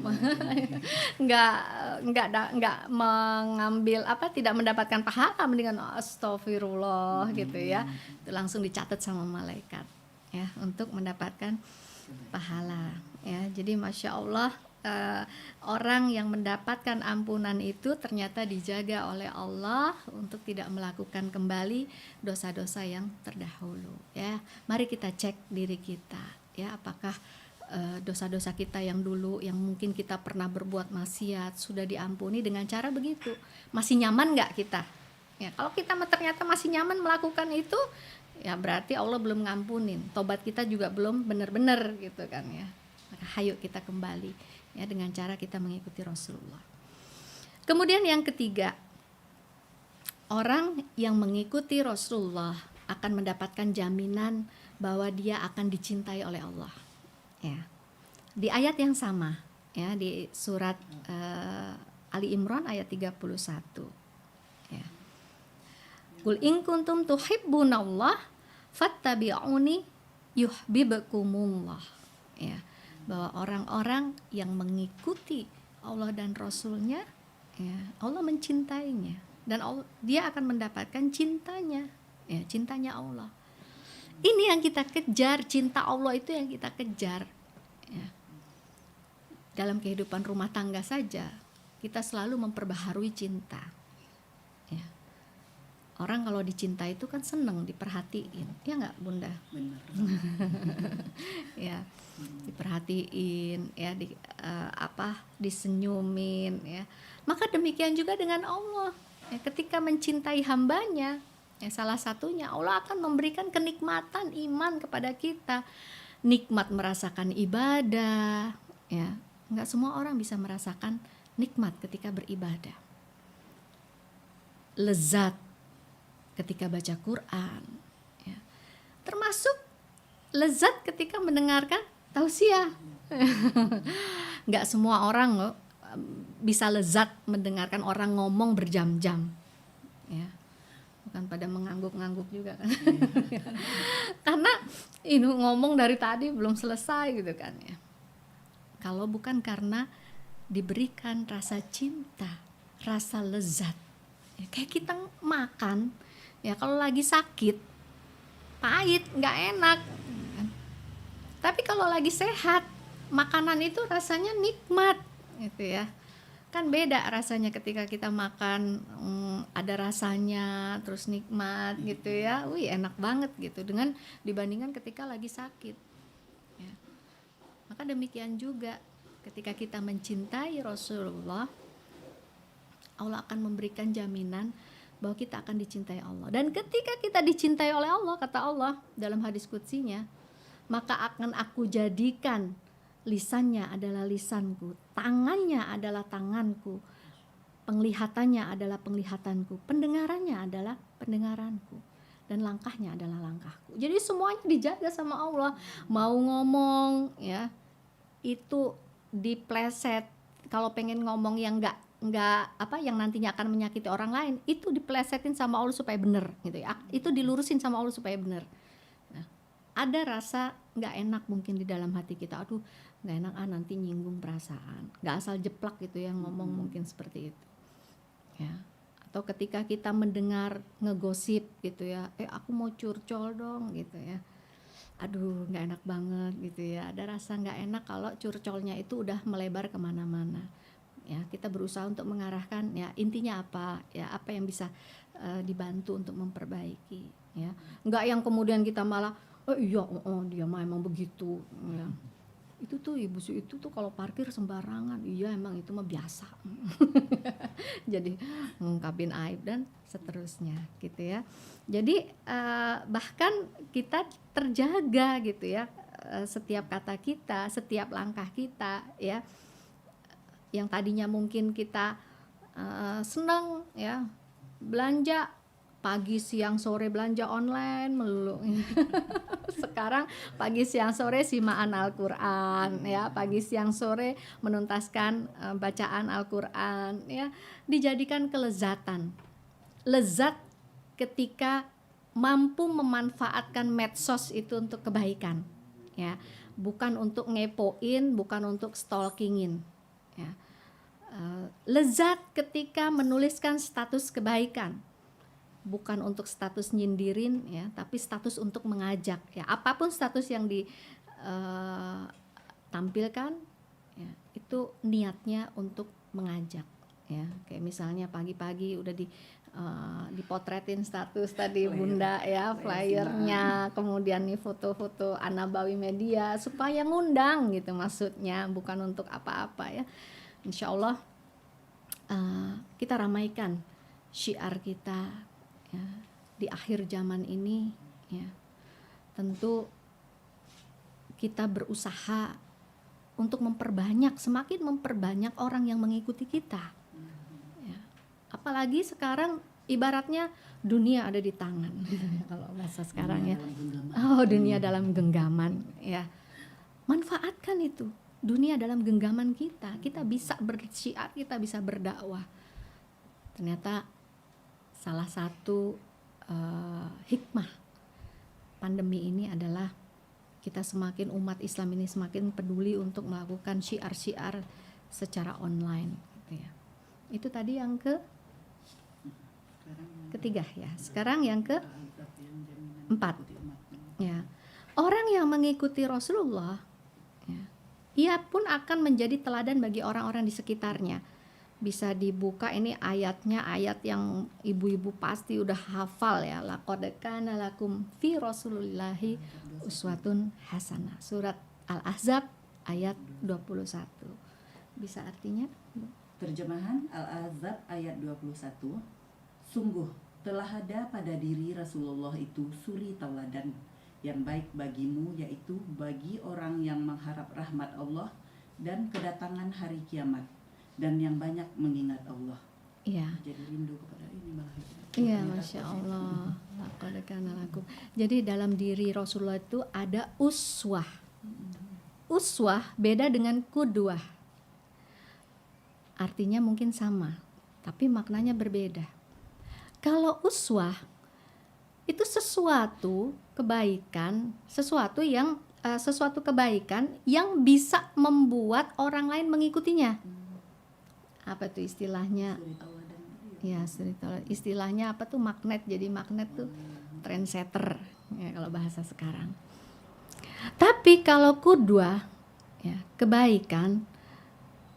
S2: nggak mengambil tidak mendapatkan pahala, mendingan astagfirullah gitu, ya. Itu langsung dicatat sama malaikat, ya, untuk mendapatkan pahala, ya. Jadi Masya Allah, orang yang mendapatkan ampunan itu ternyata dijaga oleh Allah untuk tidak melakukan kembali dosa-dosa yang terdahulu, ya. Mari kita cek diri kita, ya, apakah dosa-dosa kita yang dulu, yang mungkin kita pernah berbuat maksiat, sudah diampuni dengan cara begitu. Masih nyaman nggak kita? Ya, kalau kita ternyata masih nyaman melakukan itu, ya berarti Allah belum ngampunin. Tobat kita juga belum benar-benar gitu kan, ya. Maka hayo kita kembali, ya, dengan cara kita mengikuti Rasulullah. Kemudian yang ketiga, orang yang mengikuti Rasulullah akan mendapatkan jaminan bahwa dia akan dicintai oleh Allah, ya. Di ayat yang sama, ya, di surat Ali Imran ayat 31, ya. Qul in kuntum tuhibbunallah fattabi'uni yuhibbukumullah. Ya, bahwa orang-orang yang mengikuti Allah dan Rasulnya, ya, Allah mencintainya dan dia akan mendapatkan cintanya, ya, cintanya Allah. Ini yang kita kejar, cinta Allah itu yang kita kejar. Ya. Dalam kehidupan rumah tangga saja, kita selalu memperbaharui cinta. Ya. Orang kalau dicinta itu kan seneng diperhatiin, ya nggak Bunda?
S1: Benar.
S2: Ya, diperhatiin, ya, disenyumin, ya. Maka demikian juga dengan Allah. Ya, ketika mencintai hambanya, ya, salah satunya Allah akan memberikan kenikmatan iman kepada kita, nikmat merasakan ibadah. Ya, nggak semua orang bisa merasakan nikmat ketika beribadah, lezat ketika baca Quran, ya. Termasuk lezat ketika mendengarkan tausiah. Nggak semua orang loh bisa lezat mendengarkan orang ngomong berjam-jam, ya. Bukan pada mengangguk-ngangguk juga kan. Karena ini ngomong dari tadi belum selesai gitu kan, ya. Kalau bukan karena diberikan rasa cinta, rasa lezat, ya, kayak kita makan, ya, kalau lagi sakit pahit, nggak enak. Tapi kalau lagi sehat, makanan itu rasanya nikmat, gitu ya. Kan beda rasanya ketika kita makan, ada rasanya, terus nikmat, gitu ya. Wih, enak banget gitu. Dengan dibandingkan ketika lagi sakit. Ya. Maka demikian juga ketika kita mencintai Rasulullah, Allah akan memberikan jaminan bahwa kita akan dicintai Allah. Dan ketika kita dicintai oleh Allah, kata Allah dalam hadis qudsinya, maka akan aku jadikan lisannya adalah lisanku, tangannya adalah tanganku, penglihatannya adalah penglihatanku, pendengarannya adalah pendengaranku, dan langkahnya adalah langkahku. Jadi semuanya dijaga sama Allah. Mau ngomong, ya, itu dipleset. Kalau pengen ngomong yang enggak yang nantinya akan menyakiti orang lain, itu diplesetin sama Allah supaya benar, gitu ya. Itu dilurusin sama Allah supaya benar. Nah, ada rasa nggak enak mungkin di dalam hati kita, aduh nggak enak nanti nyinggung perasaan, nggak asal jeplak gitu ya ngomong, mungkin seperti itu, ya. Atau ketika kita mendengar ngegosip gitu ya, aku mau curcol dong gitu ya, aduh nggak enak banget gitu ya. Ada rasa nggak enak kalau curcolnya itu udah melebar kemana-mana. Ya, kita berusaha untuk mengarahkan, ya, intinya apa, ya, apa yang bisa dibantu untuk memperbaiki, ya. Nggak yang kemudian kita malah iya, dia mah emang begitu, ya. Itu tuh ibu itu tuh kalau parkir sembarangan, iya emang itu mah biasa. Jadi ngungkapin aib dan seterusnya, gitu ya. Jadi bahkan kita terjaga gitu ya, setiap kata kita, setiap langkah kita, ya. Yang tadinya mungkin kita senang, ya, belanja pagi siang sore belanja online melulu. Sekarang pagi siang sore simaan Al-Qur'an, ya, pagi siang sore menuntaskan bacaan Al-Qur'an, ya, dijadikan kelezatan. Lezat ketika mampu memanfaatkan medsos itu untuk kebaikan, ya. Bukan untuk ngepoin, bukan untuk stalkingin, ya. Lezat ketika menuliskan status kebaikan, bukan untuk status nyindirin, ya, tapi status untuk mengajak, ya. Apapun status yang ditampilkan, ya, itu niatnya untuk mengajak, ya. Kayak misalnya pagi-pagi udah dipotretin status tadi Bunda, ya, flyernya, kemudian nih foto-foto Anabawi Media supaya ngundang gitu maksudnya, bukan untuk apa-apa, ya. Insya Allah kita ramaikan syiar kita, ya, di akhir zaman ini, ya. Tentu kita berusaha untuk semakin memperbanyak orang yang mengikuti kita, ya. Apalagi sekarang ibaratnya dunia ada di tangan, kalau bahasa sekarang, ya. Dunia dalam genggaman, ya. Manfaatkan itu. Dunia dalam genggaman kita bisa bersyiar, kita bisa berdakwah. Ternyata salah satu hikmah pandemi ini adalah kita semakin umat Islam ini semakin peduli untuk melakukan syiar-syiar secara online gitu ya. Itu tadi yang ketiga ya. Sekarang yang keempat ya. Orang yang mengikuti Rasulullah ya, ia pun akan menjadi teladan bagi orang-orang di sekitarnya. Bisa dibuka ini ayatnya, ayat yang ibu-ibu pasti udah hafal ya. Laqad kana lakum fi Rasulillahi uswatun hasanah. Surat Al-Ahzab ayat 21. Bisa artinya?
S1: Terjemahan Al-Ahzab ayat 21. Sungguh telah ada pada diri Rasulullah itu suri tauladan yang baik bagimu, yaitu bagi orang yang mengharap rahmat Allah dan kedatangan hari kiamat, dan yang banyak mengingat Allah.
S2: Iya.
S1: Jadi rindu kepada ini malah.
S2: Iya, Masya Allah. Laqad kana lakum. Jadi dalam diri Rasulullah itu ada uswah. Uswah beda dengan kudwah. Artinya mungkin sama, tapi maknanya berbeda. Kalau uswah itu sesuatu kebaikan, sesuatu kebaikan yang bisa membuat orang lain mengikutinya. Apa tuh istilahnya? Ya, istilahnya apa tuh magnet. Jadi magnet tuh trendsetter ya kalau bahasa sekarang. Tapi kalau kudwah ya, kebaikan,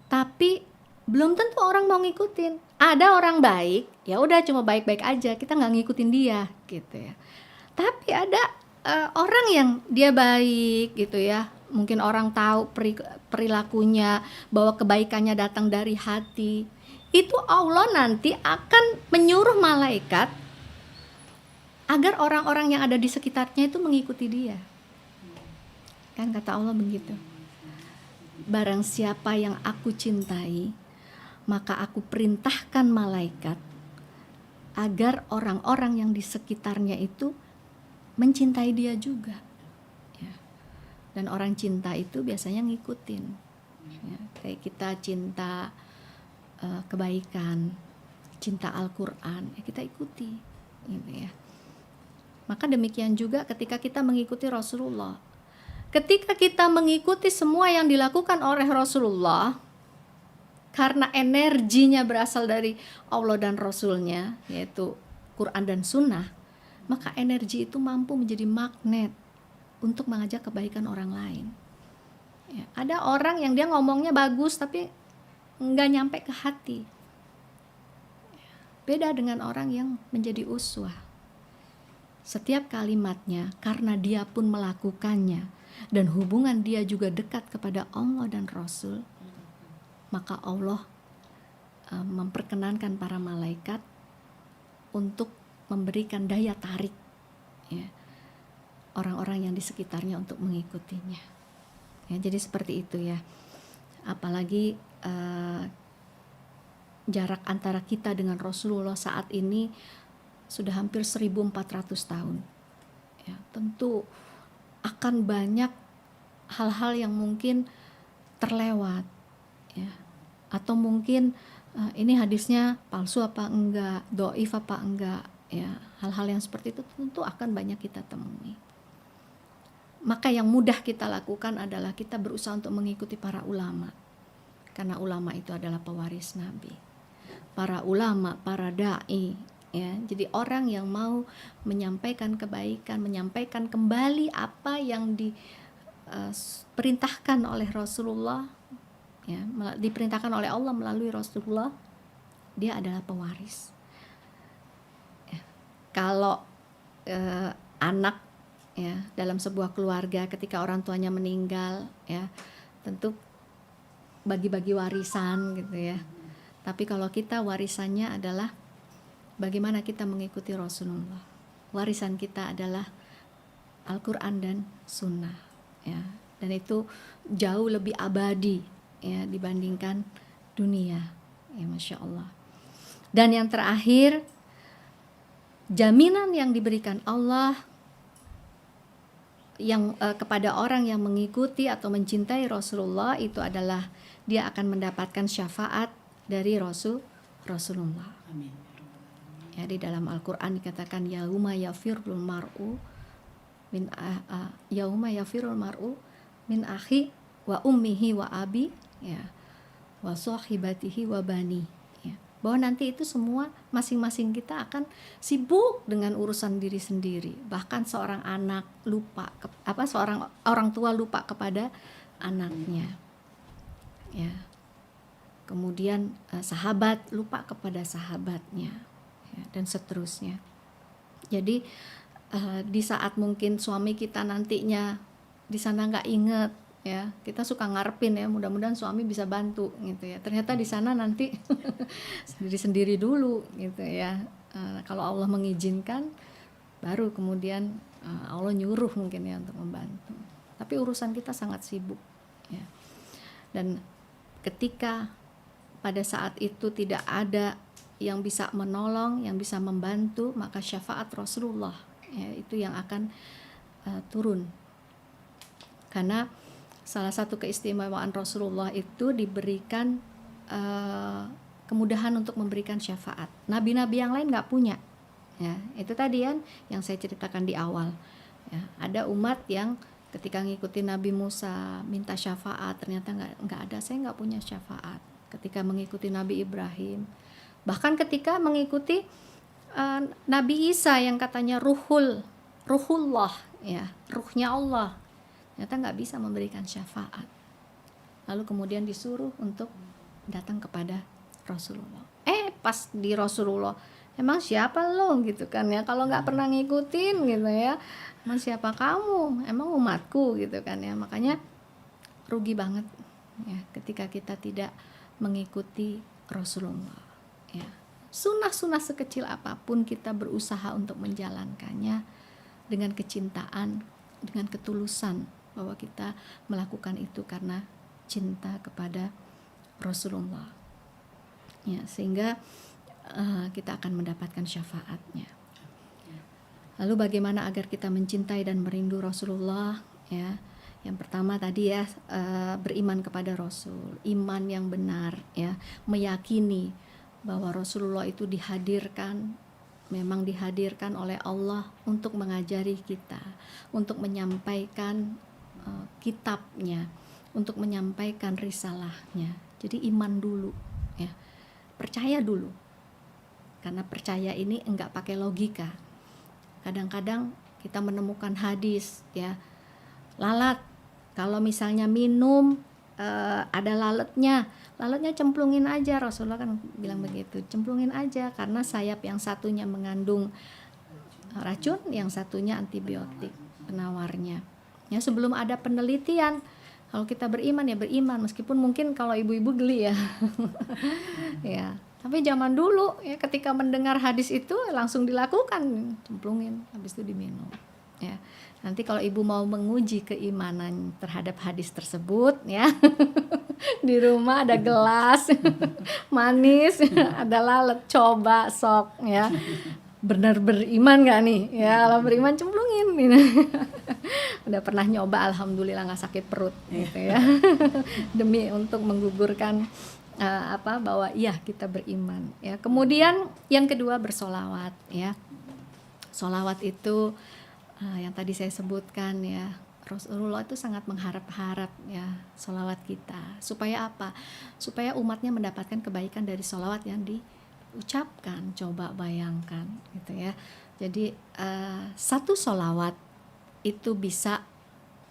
S2: tapi belum tentu orang mau ngikutin. Ada orang baik, ya udah cuma baik-baik aja, kita nggak ngikutin dia gitu ya. Tapi ada orang yang dia baik gitu ya, mungkin orang tahu perilakunya bahwa kebaikannya datang dari hati. Itu Allah nanti akan menyuruh malaikat agar orang-orang yang ada di sekitarnya itu mengikuti dia. Kan kata Allah begitu. Barang siapa yang aku cintai, maka aku perintahkan malaikat agar orang-orang yang di sekitarnya itu mencintai dia juga ya. Dan orang cinta itu biasanya ngikutin ya. Kayak kita cinta kebaikan, cinta Al-Quran ya, kita ikuti gitu ya. Maka demikian juga ketika kita mengikuti Rasulullah, ketika kita mengikuti semua yang dilakukan oleh Rasulullah karena energinya berasal dari Allah dan Rasulnya, yaitu Quran dan Sunnah, maka energi itu mampu menjadi magnet untuk mengajak kebaikan orang lain ya. Ada orang yang dia ngomongnya bagus tapi nggak nyampe ke hati. Beda dengan orang yang menjadi uswah. Setiap kalimatnya karena dia pun melakukannya dan hubungan dia juga dekat kepada Allah dan Rasul, maka Allah memperkenankan para malaikat untuk memberikan daya tarik ya, orang-orang yang di sekitarnya untuk mengikutinya ya. Jadi seperti itu ya. Apalagi jarak antara kita dengan Rasulullah saat ini sudah hampir 1400 tahun ya. Tentu akan banyak hal-hal yang mungkin terlewat ya, atau mungkin ini hadisnya palsu apa enggak, doif apa enggak ya. Hal-hal yang seperti itu tentu akan banyak kita temui. Maka yang mudah kita lakukan adalah kita berusaha untuk mengikuti para ulama, karena ulama itu adalah pewaris Nabi. Para ulama, para da'i ya. Jadi orang yang mau menyampaikan kebaikan, menyampaikan kembali apa yang diperintahkan oleh Rasulullah ya, diperintahkan oleh Allah melalui Rasulullah, dia adalah pewaris ya. Kalau anak ya dalam sebuah keluarga ketika orang tuanya meninggal ya, tentu bagi-bagi warisan gitu ya. Tapi kalau kita warisannya adalah bagaimana kita mengikuti Rasulullah. Warisan kita adalah Al-Quran dan Sunnah ya. Dan itu jauh lebih abadi ya dibandingkan dunia ya, Masya Allah. Dan yang terakhir, jaminan yang diberikan Allah yang kepada orang yang mengikuti atau mencintai Rasulullah itu adalah dia akan mendapatkan syafaat dari Rasulullah.
S1: Amin.
S2: Ya, di dalam Al-Qur'an dikatakan yauma yafirrul mar'u min yauma yafirrul mar'u min akhi wa ummihi wa abi, ya, wa sahibatihi wa bani, ya. Bahwa nanti itu semua masing-masing kita akan sibuk dengan urusan diri sendiri. Bahkan seorang anak lupa seorang orang tua lupa kepada anaknya. Ya. Kemudian sahabat lupa kepada sahabatnya, ya, dan seterusnya. Jadi di saat mungkin suami kita nantinya di sana nggak inget, ya, kita suka ngarepin ya, mudah-mudahan suami bisa bantu gitu ya. Ternyata di sana nanti sendiri-sendiri dulu gitu ya. Kalau Allah mengizinkan, baru kemudian Allah nyuruh mungkin ya untuk membantu. Tapi urusan kita sangat sibuk, ya. Dan ketika pada saat itu tidak ada yang bisa menolong, yang bisa membantu, maka syafaat Rasulullah, ya, itu yang akan turun. Karena salah satu keistimewaan Rasulullah itu diberikan kemudahan untuk memberikan syafaat. Nabi-nabi yang lain nggak punya. Ya, itu tadi kan yang saya ceritakan di awal. Ya, ada umat yang ketika ngikutin Nabi Musa minta syafaat, ternyata nggak ada, saya nggak punya syafaat. Ketika mengikuti Nabi Ibrahim, bahkan ketika mengikuti Nabi Isa yang katanya ruhullah, ya, ruhnya Allah, ternyata nggak bisa memberikan syafaat. Lalu kemudian disuruh untuk datang kepada Rasulullah. Pas di Rasulullah, emang siapa lo gitu kan ya, kalau nggak pernah ngikutin gitu ya, emang siapa kamu, emang umatku gitu kan ya. Makanya rugi banget ya ketika kita tidak mengikuti Rasulullah, ya. Sunnah-sunnah sekecil apapun kita berusaha untuk menjalankannya dengan kecintaan, dengan ketulusan, bahwa kita melakukan itu karena cinta kepada Rasulullah, ya, sehingga kita akan mendapatkan syafaatnya. Lalu bagaimana agar kita mencintai dan merindu Rasulullah, ya? Yang pertama tadi ya, beriman kepada Rasul, iman yang benar, ya, meyakini bahwa Rasulullah itu memang dihadirkan oleh Allah untuk mengajari kita, untuk menyampaikan kitabnya, untuk menyampaikan risalahnya. Jadi iman dulu, ya, percaya dulu, karena percaya ini enggak pakai logika. Kadang-kadang kita menemukan hadis, ya, lalat, kalau misalnya minum ada lalatnya cemplungin aja. Rasulullah kan bilang begitu, cemplungin aja, karena sayap yang satunya mengandung racun, yang satunya antibiotik penawarnya. Ya, sebelum ada penelitian, kalau kita beriman ya beriman, meskipun mungkin kalau ibu-ibu geli ya. Ya, tapi zaman dulu ya, ketika mendengar hadis itu langsung dilakukan, cemplungin, habis itu diminum. Ya, nanti kalau ibu mau menguji keimanan terhadap hadis tersebut, ya, di rumah ada gelas manis, ada lalat, coba sok, ya, benar beriman nggak nih? Ya, kalau beriman cemplungin. Udah pernah nyoba, alhamdulillah nggak sakit perut, gitu ya. Demi untuk menggugurkan bahwa iya kita beriman, ya. Kemudian yang kedua bersolawat, ya. Solawat itu yang tadi saya sebutkan, ya, Rasulullah itu sangat mengharap-harap, ya, solawat kita. Supaya apa? Supaya umatnya mendapatkan kebaikan dari solawat yang diucapkan. Coba bayangkan, gitu ya. Jadi satu solawat itu bisa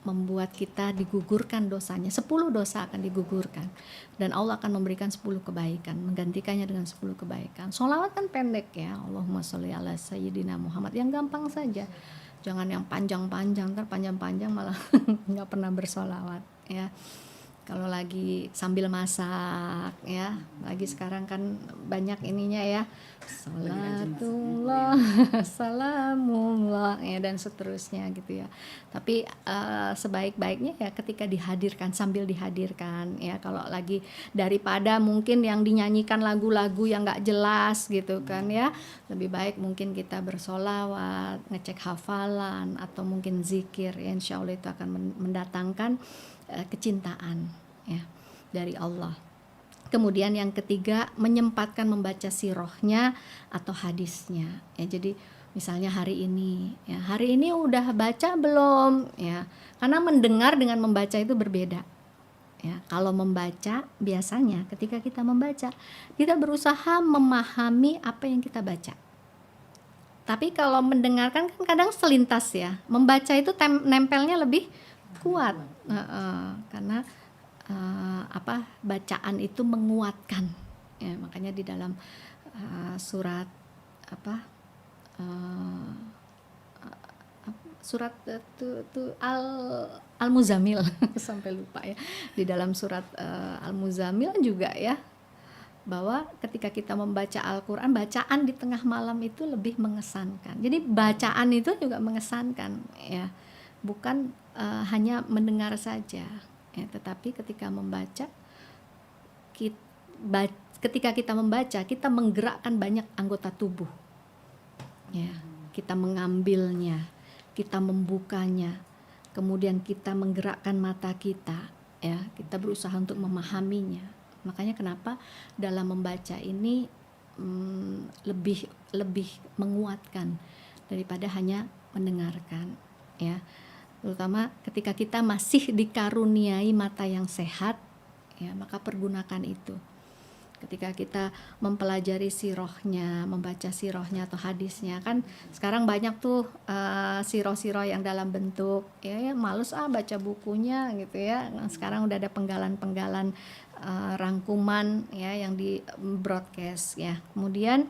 S2: membuat kita digugurkan dosanya, 10 dosa akan digugurkan, dan Allah akan memberikan 10 kebaikan, menggantikannya dengan 10 kebaikan. Sholawat kan pendek, ya, Allahumma sholli ala sayyidina Muhammad, yang gampang saja, jangan yang panjang-panjang, ntar panjang-panjang malah nggak pernah bersolawat, ya. Kalau lagi sambil masak, ya, lagi sekarang kan banyak ininya, ya, salatullah, salamullah, ya, dan seterusnya gitu ya. Tapi sebaik-baiknya ya ketika dihadirkan, sambil dihadirkan, ya. Kalau lagi, daripada mungkin yang dinyanyikan lagu-lagu yang nggak jelas gitu kan, ya, lebih baik mungkin kita bersolawat, ngecek hafalan, atau mungkin zikir, ya, insya Allah itu akan mendatangkan kecintaan, ya, dari Allah. Kemudian yang ketiga, menyempatkan membaca sirahnya atau hadisnya. Ya, jadi misalnya hari ini udah baca belum? Ya, karena mendengar dengan membaca itu berbeda. Ya, kalau membaca biasanya ketika kita membaca, kita berusaha memahami apa yang kita baca. Tapi kalau mendengarkan kan kadang selintas ya. Membaca itu nempelnya lebih kuat. Karena bacaan itu menguatkan ya, makanya di dalam surat surat itu Al-Muzammil sampai lupa ya, di dalam surat Al-Muzammil juga ya, bahwa ketika kita membaca Al-Quran, bacaan di tengah malam itu lebih mengesankan. Jadi bacaan itu juga mengesankan ya, bukan hanya mendengar saja ya, tetapi ketika membaca, ketika kita membaca, kita menggerakkan banyak anggota tubuh ya, kita mengambilnya, kita membukanya, kemudian kita menggerakkan mata kita ya, kita berusaha untuk memahaminya. Makanya kenapa dalam membaca ini lebih menguatkan daripada hanya mendengarkan ya, terutama ketika kita masih dikaruniai mata yang sehat ya, maka pergunakan itu. Ketika kita mempelajari sirahnya, membaca sirahnya atau hadisnya, kan sekarang banyak tuh sirah-sirah yang dalam bentuk ya males baca bukunya gitu ya. Nah, sekarang udah ada penggalan-penggalan rangkuman ya yang di broadcast ya. Kemudian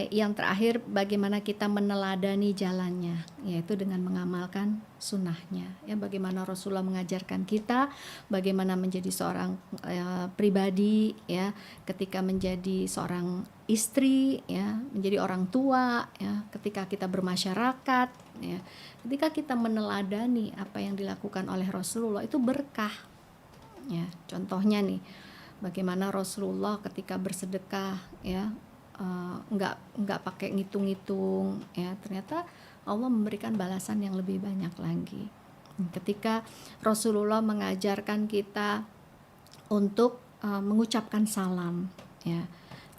S2: yang terakhir, bagaimana kita meneladani jalannya, yaitu dengan mengamalkan sunnahnya ya, bagaimana Rasulullah mengajarkan kita bagaimana menjadi seorang pribadi ya, ketika menjadi seorang istri ya, menjadi orang tua ya, ketika kita bermasyarakat ya, ketika kita meneladani apa yang dilakukan oleh Rasulullah itu berkah ya. Contohnya nih, bagaimana Rasulullah ketika bersedekah ya, nggak pakai ngitung-ngitung ya, ternyata Allah memberikan balasan yang lebih banyak lagi. Ketika Rasulullah mengajarkan kita untuk mengucapkan salam ya,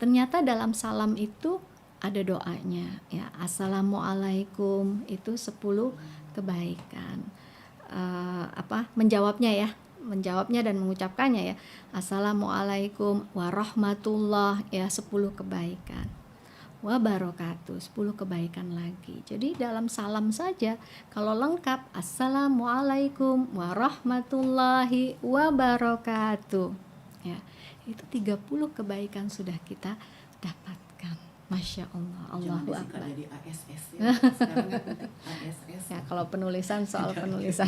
S2: ternyata dalam salam itu ada doanya ya, assalamualaikum itu 10 kebaikan. Menjawabnya dan mengucapkannya ya, assalamualaikum warahmatullah ya, 10 kebaikan, wabarakatuh 10 kebaikan lagi. Jadi dalam salam saja kalau lengkap, assalamualaikum warahmatullahi wabarakatuh ya, itu 30 kebaikan sudah kita dapatkan. Masya Allah, Allahu Akbar.
S1: Jadi ASS ya. Sekarang kan ASS.
S2: Ya, kalau penulisan soal penulisan.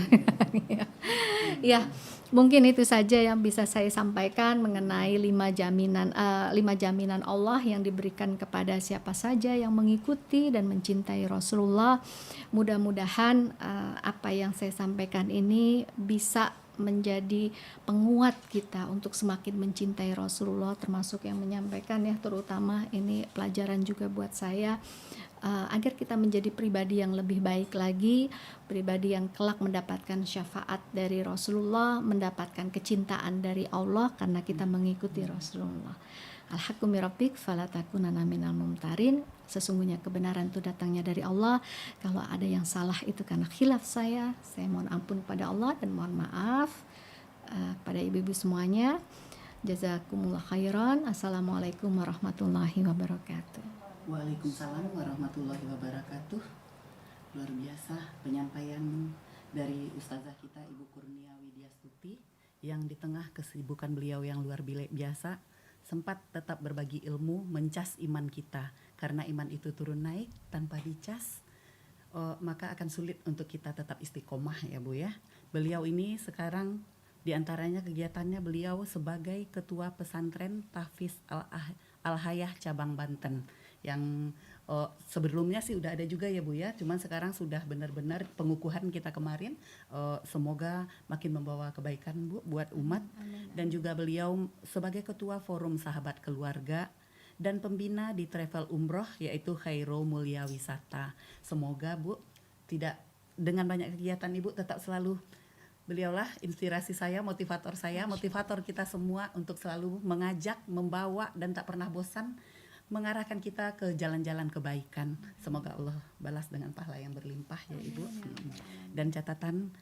S2: Ya, mungkin itu saja yang bisa saya sampaikan mengenai 5 jaminan Allah yang diberikan kepada siapa saja yang mengikuti dan mencintai Rasulullah. Mudah-mudahan apa yang saya sampaikan ini bisa menjadi penguat kita untuk semakin mencintai Rasulullah, termasuk yang menyampaikan ya, terutama ini pelajaran juga buat saya, agar kita menjadi pribadi yang lebih baik lagi, pribadi yang kelak mendapatkan syafaat dari Rasulullah, mendapatkan kecintaan dari Allah karena kita mengikuti Rasulullah. Al-haqqu min rabbik fala takunanna minal mumtarin. Sesungguhnya kebenaran itu datangnya dari Allah. Kalau ada yang salah itu karena khilaf saya mohon ampun kepada Allah dan mohon maaf kepada ibu-ibu semuanya. Jazakumullah khairan. Assalamualaikum warahmatullahi wabarakatuh.
S1: Waalaikumsalam warahmatullahi wabarakatuh. Luar biasa penyampaian dari Ustazah kita Ibu Kurnia Widyastuti, yang di tengah kesibukan beliau yang luar biasa sempat tetap berbagi ilmu, mencas iman kita. Karena iman itu turun naik tanpa dicas, maka akan sulit untuk kita tetap istiqomah ya Bu ya. Beliau ini sekarang diantaranya kegiatannya beliau sebagai Ketua Pesantren Tahfiz Al-Hayah Cabang Banten, yang sebelumnya sih udah ada juga ya Bu ya, cuman sekarang sudah benar-benar pengukuhan kita kemarin. Semoga makin membawa kebaikan Bu buat umat. Dan juga beliau sebagai Ketua Forum Sahabat Keluarga dan pembina di Travel Umroh yaitu Khairo Mulia Wisata. Semoga Bu tidak dengan banyak kegiatan Ibu tetap selalu Beliaulah inspirasi saya, motivator kita semua untuk selalu mengajak, membawa dan tak pernah bosan mengarahkan kita ke jalan-jalan kebaikan. Semoga Allah balas dengan pahala yang berlimpah ya Ibu. Dan catatan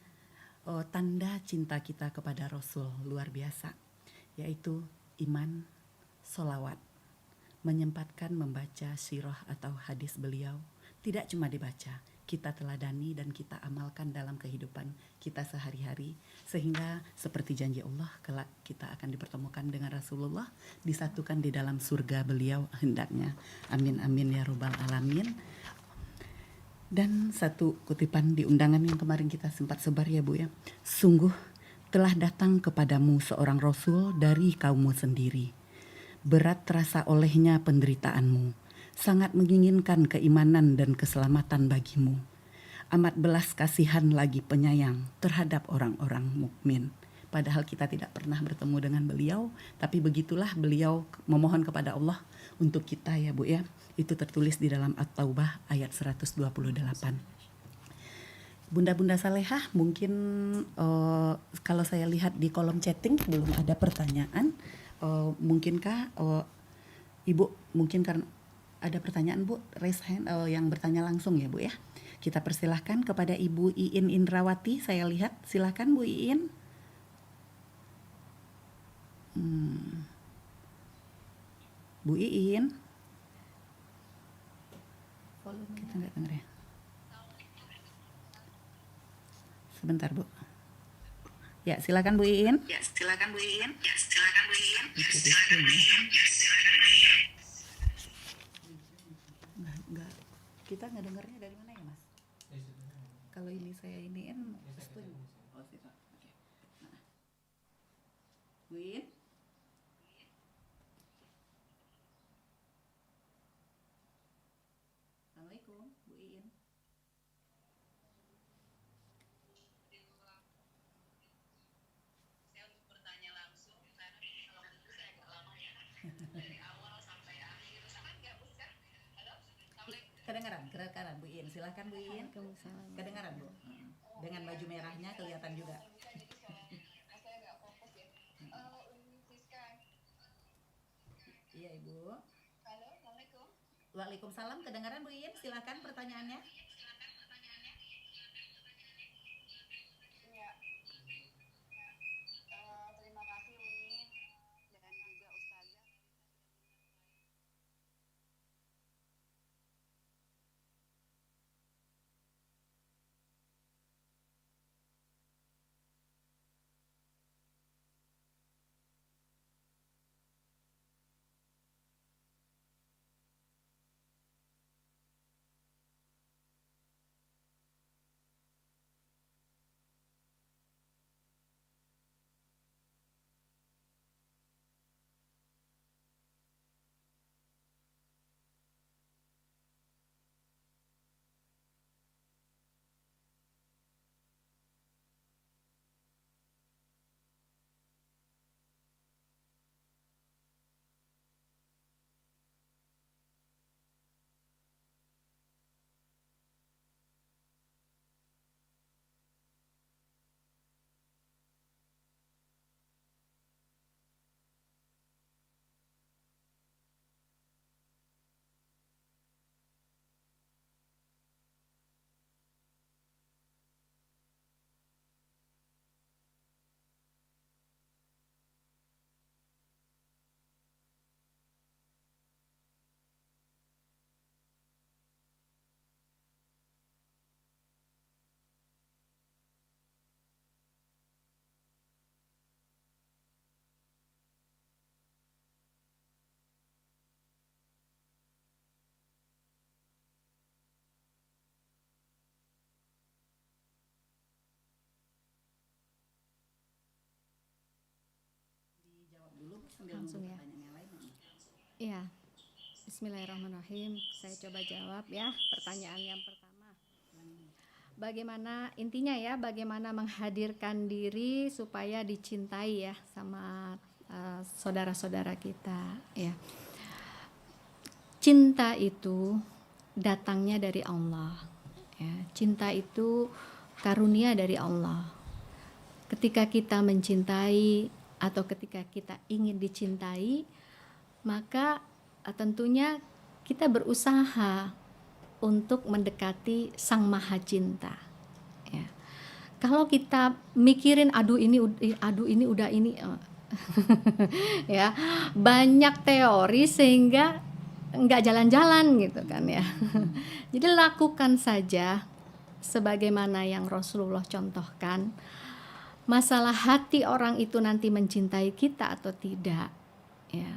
S1: tanda cinta kita kepada Rasul luar biasa, yaitu iman, solawat, menyempatkan membaca sirah atau hadis beliau. Tidak cuma dibaca, kita teladani dan kita amalkan dalam kehidupan kita sehari-hari, sehingga seperti janji Allah kelak kita akan dipertemukan dengan Rasulullah, disatukan di dalam surga beliau hendaknya. Amin amin ya robbal alamin. Dan satu kutipan di undangan yang kemarin kita sempat sebar ya Bu ya. Sungguh telah datang kepadamu seorang Rasul dari kaummu sendiri. Berat terasa olehnya penderitaanmu, sangat menginginkan keimanan dan keselamatan bagimu. Amat belas kasihan lagi penyayang terhadap orang-orang mukmin. Padahal kita tidak pernah bertemu dengan beliau, tapi begitulah beliau memohon kepada Allah untuk kita ya Bu ya. Itu tertulis di dalam At-Taubah ayat 128. Bunda-bunda salehah, mungkin kalau saya lihat di kolom chatting belum ada pertanyaan. Mungkinkah Ibu, mungkin karena ada pertanyaan Bu, raise hand yang bertanya langsung ya Bu ya. Kita persilahkan kepada Ibu Iin Indrawati, saya lihat. Silahkan Bu Iin. Bu Iin. Kita nggak dengar ya. Sebentar Bu. Ya silakan Bu Iin. Nggak, kita nggak dengarnya dari mana ya Mas? Kalau ini saya iniin setuju. Oh situ. Oke. Nah. Bu Iin. Assalamualaikum Bu Iin. Kedengaran Bu Iin. Silahkan Bu Iin.
S2: Waalaikumsalam.
S1: Kedengaran Bu. Dengan baju merahnya kelihatan juga. Iya Ibu.
S3: Halo, Assalamualaikum.
S1: Waalaikumsalam. Kedengaran Bu Iin. Silahkan pertanyaannya.
S3: Iya, terima kasih Umi dan juga Ustazah.
S1: Dijawab dulu sambil
S2: Langsung
S1: nunggu
S2: ya.
S1: pertanyaan yang lain.
S2: Iya. Bismillahirrahmanirrahim. Saya coba jawab ya pertanyaan yang pertama. Bagaimana intinya ya, bagaimana menghadirkan diri supaya dicintai ya sama saudara-saudara kita ya. Cinta itu datangnya dari Allah ya. Cinta itu karunia dari Allah. ketika kita mencintai atau ketika kita ingin dicintai, maka tentunya kita berusaha untuk mendekati Sang Maha Cinta. Ya. Kalau kita mikirin aduh ini udah ini ya, banyak teori sehingga nggak jalan-jalan gitu kan ya. Jadi lakukan saja sebagaimana yang Rasulullah contohkan. Masalah hati orang itu nanti mencintai kita atau tidak, ya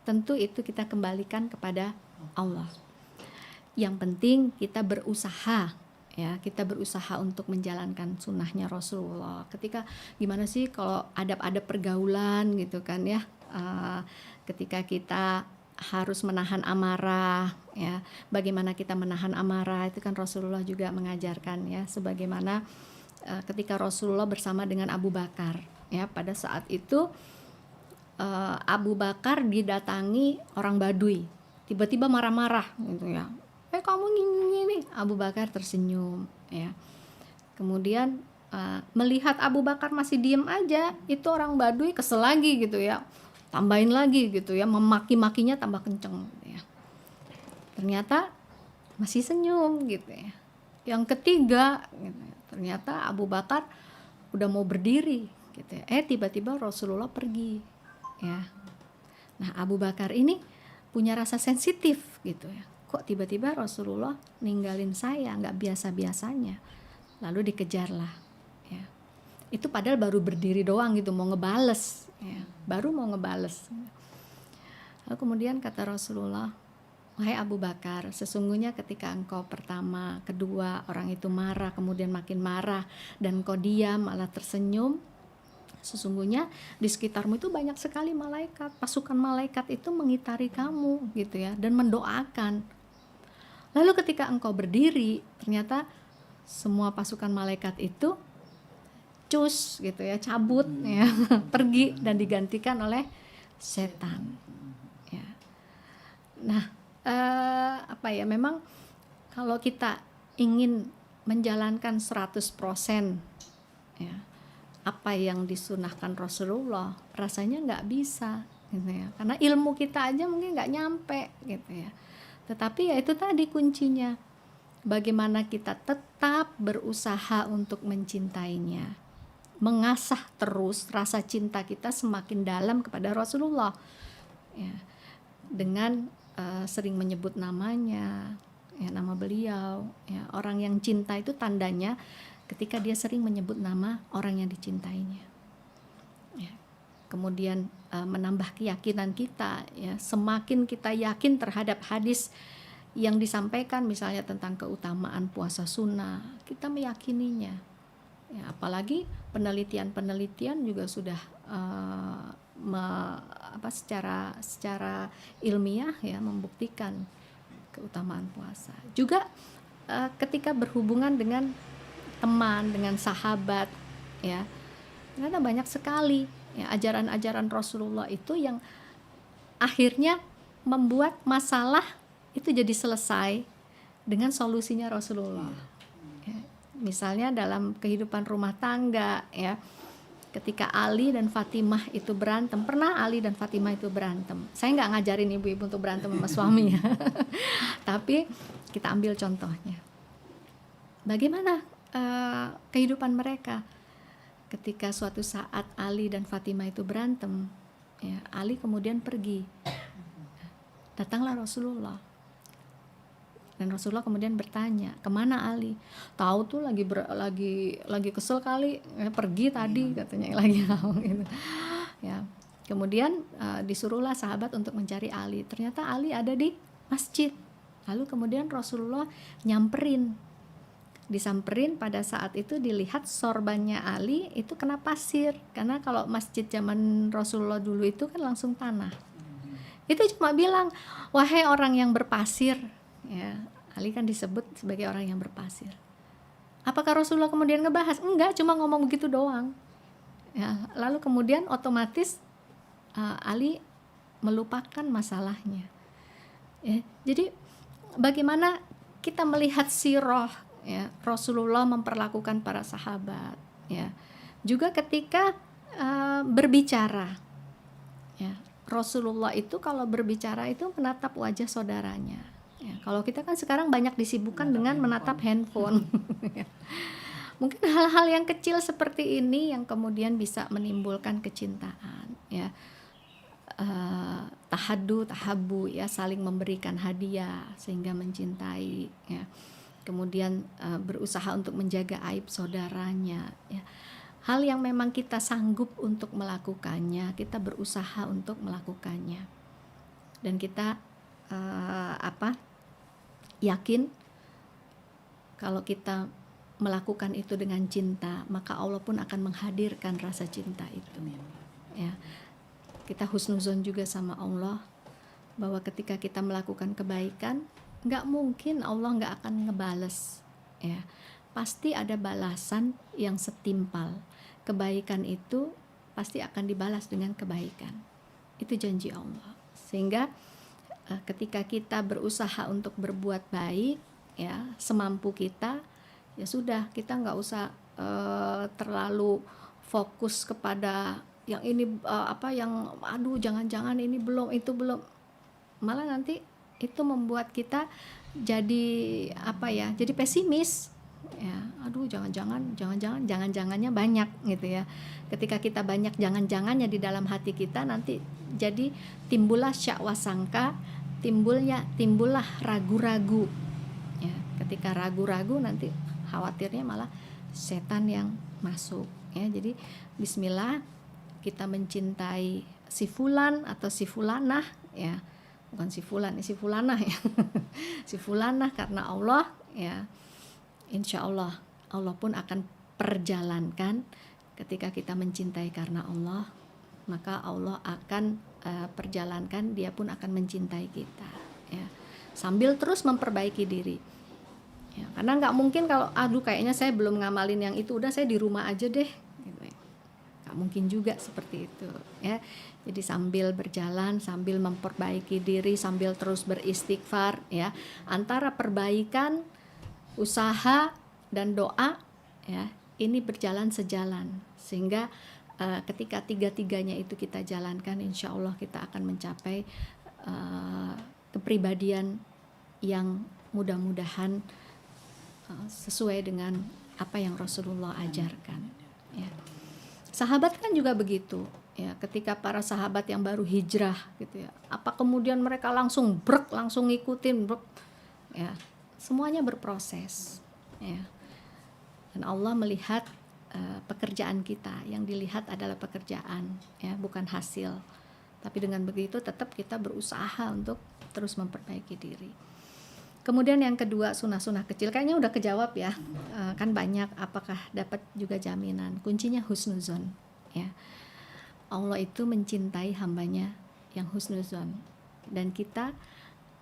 S2: tentu itu kita kembalikan kepada Allah. Yang penting kita berusaha, ya kita berusaha untuk menjalankan sunnahnya Rasulullah. Ketika gimana sih kalau adab-adab pergaulan gitu kan ya, ketika kita harus menahan amarah, ya bagaimana kita menahan amarah itu kan Rasulullah juga mengajarkan ya, sebagaimana ketika Rasulullah bersama dengan Abu Bakar, ya pada saat itu Abu Bakar didatangi orang Baduy, tiba-tiba marah-marah gitu ya. Kamu gini, Abu Bakar tersenyum ya. Kemudian melihat Abu Bakar masih diem aja, itu orang Baduy kesel lagi gitu ya, tambahin lagi gitu ya, memaki-makinya tambah kenceng gitu ya. Ternyata masih senyum gitu ya. Yang ketiga gitu ya, ternyata Abu Bakar udah mau berdiri gitu ya. Tiba-tiba Rasulullah pergi ya. Nah Abu Bakar ini punya rasa sensitif gitu ya. Kok tiba-tiba Rasulullah ninggalin saya, nggak biasa-biasanya. Lalu dikejarlah ya. Itu padahal baru berdiri doang gitu, mau ngebales ya. Baru mau ngebales. Lalu kemudian kata Rasulullah, wahai Abu Bakar, sesungguhnya ketika engkau pertama, kedua orang itu marah, kemudian makin marah, dan engkau diam malah tersenyum, sesungguhnya di sekitarmu itu banyak sekali malaikat, pasukan malaikat itu mengitari kamu gitu ya, dan mendoakan. Lalu ketika engkau berdiri, ternyata semua pasukan malaikat itu cus gitu ya, cabut ya, pergi dan digantikan oleh setan. Ya. Nah, memang kalau kita ingin menjalankan 100% ya, apa yang disunahkan Rasulullah, rasanya nggak bisa gitu ya, karena ilmu kita aja mungkin nggak nyampe gitu ya. Tetapi ya itu tadi kuncinya, bagaimana kita tetap berusaha untuk mencintainya, mengasah terus rasa cinta kita semakin dalam kepada Rasulullah ya, dengan sering menyebut namanya ya, nama beliau ya. Orang yang cinta itu tandanya ketika dia sering menyebut nama orang yang dicintainya ya. Kemudian menambah keyakinan kita ya, semakin kita yakin terhadap hadis yang disampaikan misalnya tentang keutamaan puasa sunnah, kita meyakininya ya. Apalagi penelitian juga sudah secara ilmiah ya membuktikan keutamaan puasa. Juga ketika berhubungan dengan teman, dengan sahabat ya, ternyata banyak sekali ya ajaran-ajaran Rasulullah itu yang akhirnya membuat masalah itu jadi selesai dengan solusinya Rasulullah ya. Misalnya dalam kehidupan rumah tangga ya, ketika Ali dan Fatimah itu berantem, pernah Ali dan Fatimah itu berantem. Saya nggak ngajarin ibu-ibu untuk berantem sama suami ya. Tapi kita ambil contohnya, bagaimana kehidupan mereka ketika suatu saat Ali dan Fatimah itu berantem ya. Ali kemudian pergi, datanglah Rasulullah, dan Rasulullah kemudian bertanya, kemana Ali? Tahu tuh lagi kesel kali, pergi tadi katanya lagi gitu ya. Kemudian disuruhlah sahabat untuk mencari Ali. Ternyata Ali ada di masjid. Lalu kemudian Rasulullah disamperin. Pada saat itu dilihat sorbannya Ali itu kena pasir, karena kalau masjid zaman Rasulullah dulu itu kan langsung tanah. Itu cuma bilang, wahai orang yang berpasir ya. Ali kan disebut sebagai orang yang berpasir. Apakah Rasulullah kemudian ngebahas? Enggak, cuma ngomong begitu doang ya. Lalu kemudian otomatis Ali melupakan masalahnya ya. Jadi bagaimana kita melihat sirah ya, Rasulullah memperlakukan para sahabat ya, Juga ketika berbicara, ya, Rasulullah itu kalau berbicara itu menatap wajah saudaranya. Ya, kalau kita kan sekarang banyak disibukkan dengan menatap handphone. Mungkin hal-hal yang kecil seperti ini yang kemudian bisa menimbulkan kecintaan, ya. Tahabu, ya, saling memberikan hadiah sehingga mencintai, ya. Kemudian berusaha untuk menjaga aib saudaranya, ya. Hal yang memang kita sanggup untuk melakukannya, kita berusaha untuk melakukannya, dan kita yakin kalau kita melakukan itu dengan cinta, maka Allah pun akan menghadirkan rasa cinta itu. Ya, kita husnuzon juga sama Allah bahwa ketika kita melakukan kebaikan, nggak mungkin Allah nggak akan ngebales. Ya, pasti ada balasan yang setimpal. Kebaikan itu pasti akan dibalas dengan kebaikan. Itu janji Allah. Sehingga ketika kita berusaha untuk berbuat baik, ya, semampu kita, ya sudah, kita nggak usah terlalu fokus kepada yang ini yang aduh jangan-jangan ini belum, itu belum. Malah nanti itu membuat kita jadi jadi pesimis. Ya, aduh jangan-jangannya banyak gitu ya. Ketika kita banyak jangan-jangannya di dalam hati kita, nanti jadi timbullah syak wasangka, timbullah ragu-ragu. Ya, ketika ragu-ragu nanti khawatirnya malah setan yang masuk, ya. Jadi bismillah, kita mencintai si fulan atau si fulanah, ya. Bukan si fulan, si fulanah, ya. Si fulanah karena Allah, ya. Insya Allah, Allah pun akan perjalankan. Ketika kita mencintai karena Allah, maka Allah akan perjalankan, dia pun akan mencintai kita, ya. Sambil terus memperbaiki diri, ya. Karena nggak mungkin kalau kayaknya saya belum ngamalin yang itu, udah saya di rumah aja deh, gitu ya. Nggak mungkin juga seperti itu, ya. Jadi sambil berjalan, sambil memperbaiki diri, sambil terus beristighfar, ya. Antara perbaikan, usaha dan doa, ya, ini berjalan sejalan, sehingga ketika tiga-tiganya itu kita jalankan, insya Allah kita akan mencapai kepribadian yang mudah-mudahan sesuai dengan apa yang Rasulullah ajarkan, ya. Sahabat kan juga begitu, ya. Ketika para sahabat yang baru hijrah gitu, ya, apa kemudian mereka langsung langsung ngikutin ya. Semuanya berproses, ya. Dan Allah melihat pekerjaan kita, yang dilihat adalah pekerjaan, ya, bukan hasil. Tapi dengan begitu tetap kita berusaha untuk terus memperbaiki diri. Kemudian yang kedua, sunah-sunah kecil, kayaknya udah kejawab, ya. Kan banyak, apakah dapat juga jaminan? Kuncinya husnuzon, ya. Allah itu mencintai hambanya yang husnuzon, dan kita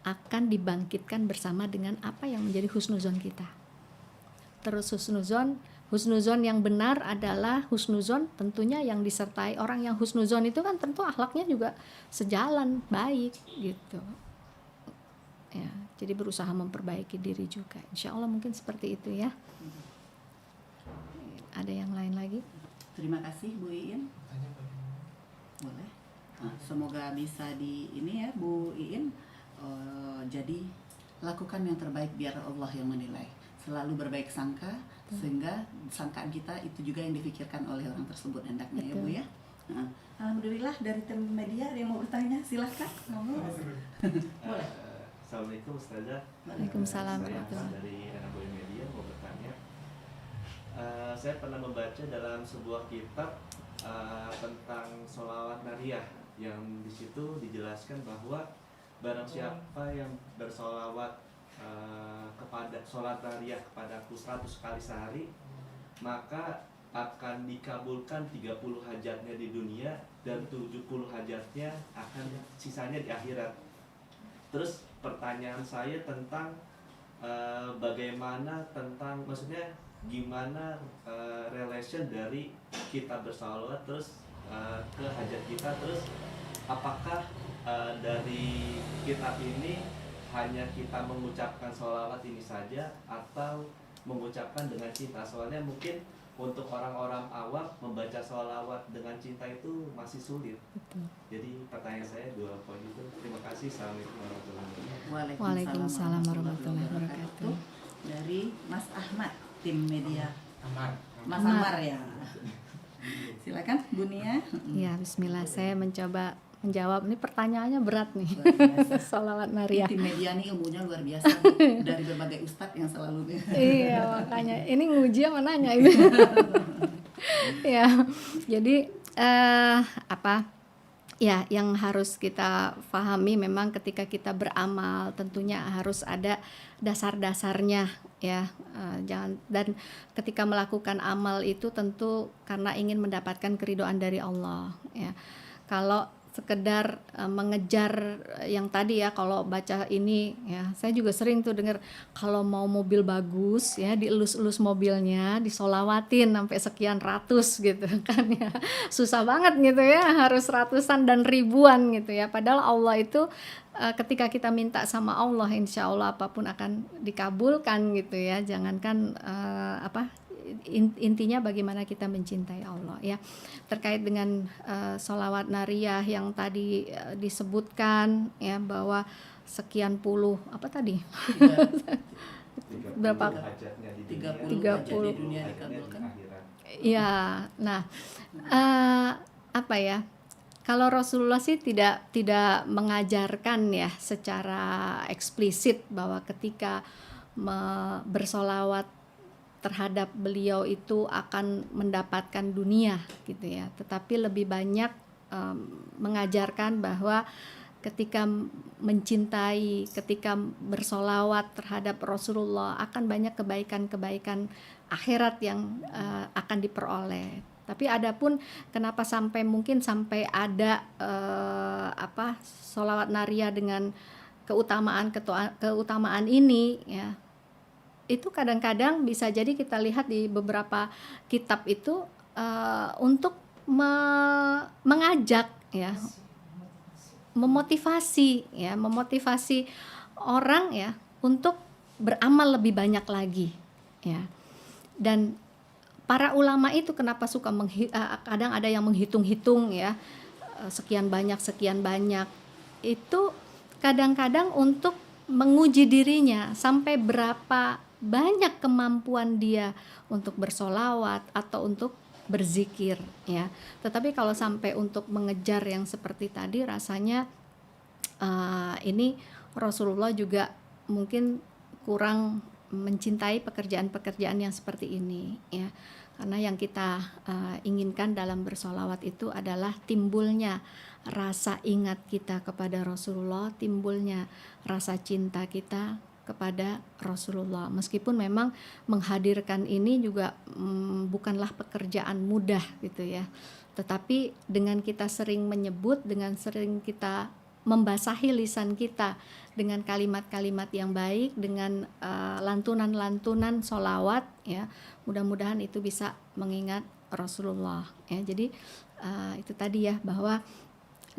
S2: akan dibangkitkan bersama dengan apa yang menjadi husnuzon kita. Terus husnuzon yang benar adalah husnuzon tentunya yang disertai orang yang husnuzon itu kan tentu akhlaknya juga sejalan, baik gitu, ya. Jadi berusaha memperbaiki diri juga, insya Allah mungkin seperti itu, ya. Ada yang lain lagi?
S1: Terima kasih Bu Iin. Boleh. Semoga bisa ini, ya, Bu Iin. Jadi lakukan yang terbaik biar Allah yang menilai. Selalu berbaik sangka, sehingga sangkaan kita itu juga yang difikirkan oleh orang tersebut hendaknya. Betul. Ya Bu, ya. Alhamdulillah, dari tim media ada yang mau bertanya, silahkan. Boleh.
S4: Assalamualaikum Ustazah.
S2: Waalaikumsalam.
S4: Saya dari Anaboy Media mau bertanya. Saya pernah membaca dalam sebuah kitab tentang sholawat nariyah, yang di situ dijelaskan bahwa barang siapa yang bersolawat kepada sholat nariyah kepadaku 100 kali sehari, maka akan dikabulkan 30 hajatnya di dunia dan 70 hajatnya akan sisanya di akhirat. Terus pertanyaan saya tentang bagaimana tentang, maksudnya gimana relation dari kita bersolawat terus ke hajat kita, terus apakah dari kitab ini hanya kita mengucapkan sholawat ini saja atau mengucapkan dengan cinta? Soalnya mungkin untuk orang-orang awam membaca sholawat dengan cinta itu masih sulit.
S2: Betul.
S4: Jadi pertanyaan saya 2 poin itu. Terima kasih. Assalamualaikum warahmatullahi wabarakatuh.
S2: Waalaikumsalam warahmatullahi wabarakatuh.
S1: Dari Mas Ahmad, tim media. Mas
S2: Ahmad.
S1: Amar ya. Silakan Bu Nia.
S2: Ya, bismillah, saya mencoba menjawab. Ini pertanyaannya berat nih.
S1: Luar biasa.
S2: Sholawat Nariyah.
S1: Tim media nih ilmunya luar biasa Bu. Dari berbagai ustadz yang selalu
S2: Iya, makanya ini nguji apa nanya ini. Ya, jadi apa? Ya, yang harus kita pahami memang ketika kita beramal tentunya harus ada dasar-dasarnya ya. Dan ketika melakukan amal itu tentu karena ingin mendapatkan keridhaan dari Allah ya. Kalau sekedar mengejar yang tadi ya, kalau baca ini ya, saya juga sering tuh dengar kalau mau mobil bagus ya dielus-elus mobilnya, disolawatin sampai sekian ratus gitu kan ya, susah banget gitu ya, harus ratusan dan ribuan gitu ya, padahal Allah itu ketika kita minta sama Allah insya Allah apapun akan dikabulkan gitu ya, jangankan intinya bagaimana kita mencintai Allah ya. Terkait dengan sholawat nariyah yang tadi disebutkan ya, bahwa sekian puluh apa tadi
S4: 30
S2: berapa?
S4: hajatnya di
S1: 30
S4: dunia,
S1: hajat di dunia
S4: hajatnya di
S1: dikabulkan.
S4: akhirat.
S2: Ya, nah apa ya? Kalau Rasulullah sih tidak mengajarkan ya secara eksplisit bahwa ketika bersolawat terhadap beliau itu akan mendapatkan dunia gitu ya, tetapi lebih banyak mengajarkan bahwa ketika mencintai, ketika bersolawat terhadap Rasulullah akan banyak kebaikan-kebaikan akhirat yang akan diperoleh. Tapi adapun kenapa mungkin sampai ada solawat nariyah dengan keutamaan ini ya, itu kadang-kadang bisa jadi kita lihat di beberapa kitab itu untuk mengajak ya, memotivasi orang ya untuk beramal lebih banyak lagi ya. Dan para ulama itu kenapa suka kadang ada yang menghitung-hitung ya, sekian banyak itu kadang-kadang untuk menguji dirinya sampai berapa banyak kemampuan dia untuk bersolawat atau untuk berzikir ya. Tetapi kalau sampai untuk mengejar yang seperti tadi, rasanya ini Rasulullah juga mungkin kurang mencintai pekerjaan-pekerjaan yang seperti ini ya. Karena yang kita inginkan dalam bersolawat itu adalah timbulnya rasa ingat kita kepada Rasulullah, timbulnya rasa cinta kita kepada Rasulullah. Meskipun memang menghadirkan ini juga bukanlah pekerjaan mudah gitu ya. Tetapi dengan kita sering menyebut, dengan sering kita membasahi lisan kita dengan kalimat-kalimat yang baik, dengan lantunan-lantunan solawat ya, mudah-mudahan itu bisa mengingat Rasulullah ya. Jadi itu tadi ya, bahwa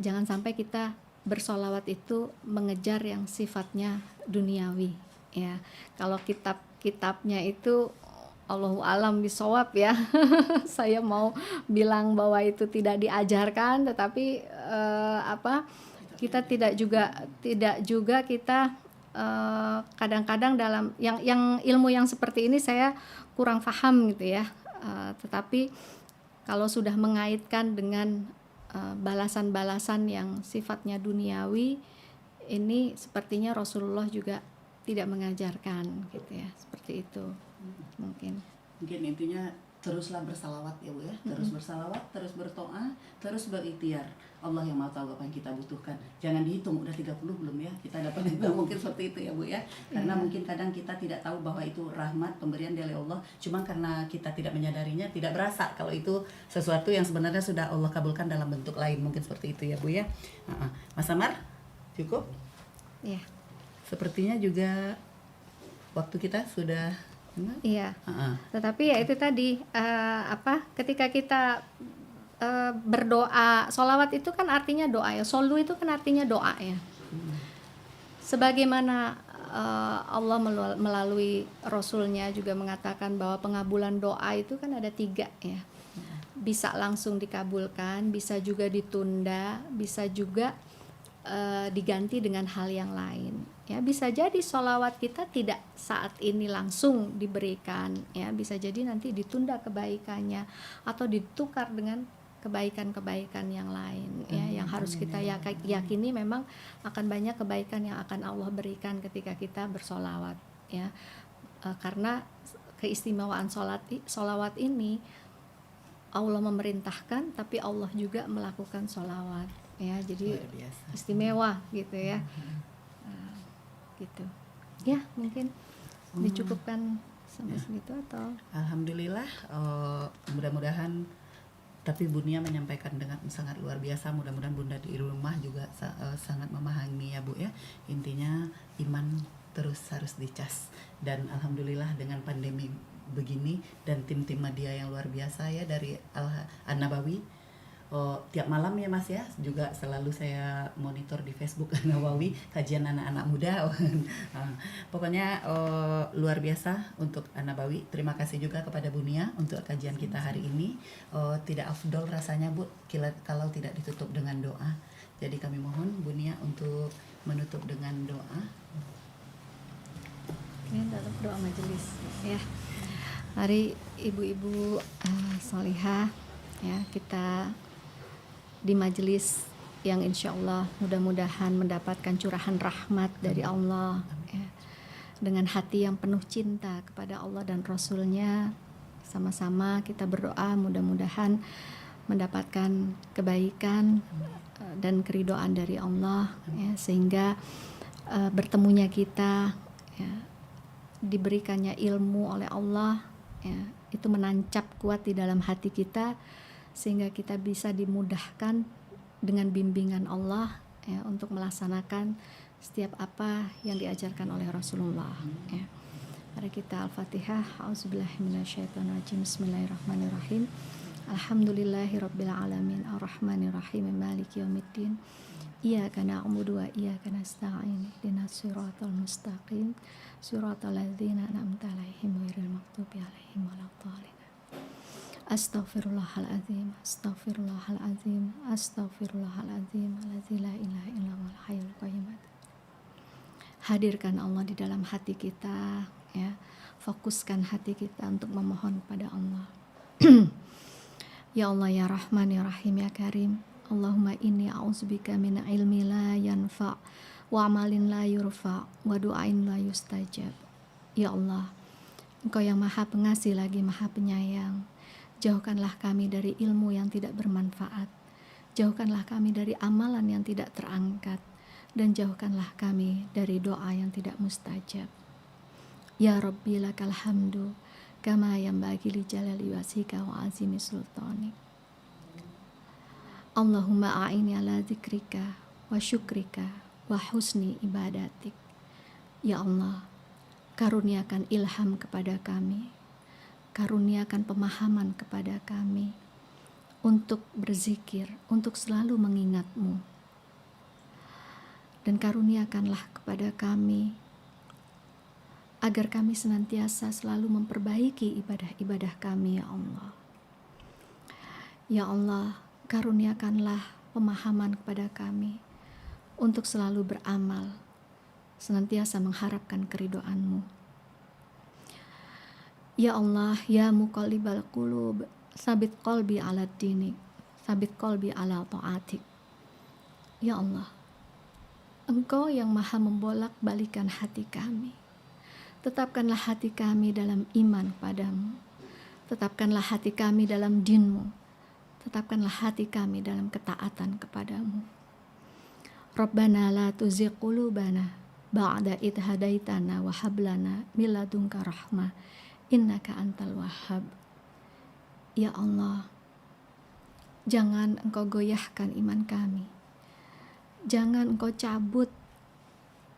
S2: jangan sampai kita bersolawat itu mengejar yang sifatnya duniawi ya. Kalau kitabnya itu Allahu alam bisawab ya. Saya mau bilang bahwa itu tidak diajarkan, tetapi kita tidak juga kita kadang-kadang dalam yang ilmu yang seperti ini saya kurang paham gitu ya. Tetapi kalau sudah mengaitkan dengan balasan-balasan yang sifatnya duniawi, ini sepertinya Rasulullah juga tidak mengajarkan gitu ya, seperti itu. Mungkin
S1: intinya teruslah bersalawat ya Bu ya, terus bersalawat, terus berdoa, terus berikhtiar. Allah yang mau tahu apa yang kita butuhkan. Jangan dihitung udah 30 belum ya, kita dapat itu mungkin seperti itu ya Bu ya. Karena mungkin kadang kita tidak tahu bahwa itu rahmat pemberian dari Allah, cuma karena kita tidak menyadarinya, tidak berasa kalau itu sesuatu yang sebenarnya sudah Allah kabulkan dalam bentuk lain, mungkin seperti itu ya Bu ya. Mas Amar, cukup?
S2: ya.
S1: Sepertinya juga waktu kita sudah
S2: Iya. Tetapi ya itu tadi ketika kita berdoa, sholawat itu kan artinya doa ya, solu itu kan artinya doa ya. Sebagaimana Allah melalui Rasulnya juga mengatakan bahwa pengabulan doa itu kan ada 3 ya. Bisa langsung dikabulkan, bisa juga ditunda, bisa juga diganti dengan hal yang lain. Ya, bisa jadi sholawat kita tidak saat ini langsung diberikan, ya bisa jadi nanti ditunda kebaikannya atau ditukar dengan kebaikan-kebaikan yang lain, ya yang harus kita yakini memang akan banyak kebaikan yang akan Allah berikan ketika kita bersolawat, ya. Karena keistimewaan solawat ini Allah memerintahkan, tapi Allah juga melakukan solawat, ya jadi
S1: Luar biasa.
S2: istimewa gitu ya. Gitu ya, mungkin dicukupkan sampai segitu atau
S1: Alhamdulillah, mudah-mudahan, tapi Bunia menyampaikan dengan sangat luar biasa. Mudah-mudahan Bunda di rumah juga sangat memahami ya Bu ya. Intinya iman terus harus dicas, dan alhamdulillah dengan pandemi begini dan tim-tim media yang luar biasa ya dari An-Nabawi. Tiap malam ya Mas ya, juga selalu saya monitor di Facebook Nawawi, kajian anak-anak muda. Pokoknya luar biasa untuk Nabawi. Terima kasih juga kepada Bunia untuk kajian kita hari ini. Tidak afdol rasanya Bu kalau tidak ditutup dengan doa. Jadi kami mohon Bunia untuk menutup dengan doa.
S2: ini dalam doa majelis ya. Mari ibu-ibu solihah ya, kita di majelis yang insya Allah mudah-mudahan mendapatkan curahan rahmat dari Allah ya. Dengan hati yang penuh cinta kepada Allah dan Rasulnya, sama-sama kita berdoa mudah-mudahan mendapatkan kebaikan dan keridhaan dari Allah ya, sehingga bertemunya kita ya, diberikannya ilmu oleh Allah ya, itu menancap kuat di dalam hati kita, sehingga kita bisa dimudahkan dengan bimbingan Allah ya, untuk melaksanakan setiap apa yang diajarkan oleh Rasulullah ya. Mari kita Al-Fatihah. Auzubillahiminasyaitonirrajim. Bismillahirrahmanirrahim. Alhamdulillahirabbil alamin arrahmanirrahim maliki yaumiddin. Iyyaka na'budu wa iyyaka nasta'in. Ihdinas siratal mustaqim. Siratal ladzina an'amta 'alaihim ghairil maghdubi 'alaihim waladdallin. Astaghfirullahaladzim, astaghfirullahaladzim, astaghfirullahaladzim, alladzi la ilaha illa huwal hayyul qayyum. Hadirkan Allah di dalam hati kita ya. Fokuskan hati kita untuk memohon pada Allah. Ya Allah ya Rahman ya Rahim ya Karim. Allahumma inni a'udzubika min ilmi la yanfa' wa amalin la yurfa' wa du'ain la yustajab. Ya Allah, Engkau yang Maha Pengasih lagi Maha Penyayang. Jauhkanlah kami dari ilmu yang tidak bermanfaat. Jauhkanlah kami dari amalan yang tidak terangkat. Dan jauhkanlah kami dari doa yang tidak mustajab. Ya Rabbi lakal hamdu kama yanbaghi li jalali wajhika wa azimi sultanik. Allahumma a'ini ala dzikrika wa syukrika wa husni ibadatik. Ya Allah, karuniakan ilham kepada kami, karuniakan pemahaman kepada kami untuk berzikir, untuk selalu mengingat-Mu. Dan karuniakanlah kepada kami agar kami senantiasa selalu memperbaiki ibadah-ibadah kami, ya Allah. Ya Allah, karuniakanlah pemahaman kepada kami untuk selalu beramal, senantiasa mengharapkan keridhaan-Mu. Ya Allah, ya muqallibal qulub, sabit qalbi ala dinik, sabit qalbi ala ta'atik. Ya Allah, Engkau yang maha membolak-balikan hati kami. Tetapkanlah hati kami dalam iman padamu. Tetapkanlah hati kami dalam din-Mu. Tetapkanlah hati kami dalam ketaatan kepadamu. Rabbana la tuzigh qulubana ba'da idh hadaitana wa hab lana min ladunka rahmah innaka antal wahhab. Ya Allah, jangan Engkau goyahkan iman kami. Jangan Engkau cabut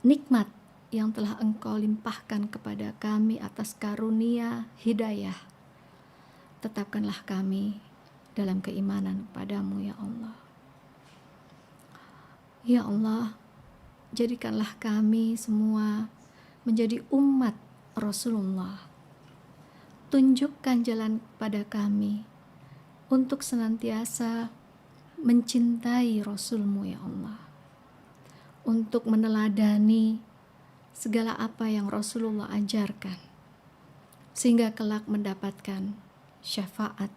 S2: nikmat yang telah Engkau limpahkan kepada kami atas karunia hidayah. Tetapkanlah kami dalam keimanan padamu, ya Allah. Ya Allah, jadikanlah kami semua menjadi umat Rasulullah. Tunjukkan jalan pada kami untuk senantiasa mencintai Rasul-Mu ya Allah, untuk meneladani segala apa yang Rasulullah ajarkan, sehingga kelak mendapatkan syafaat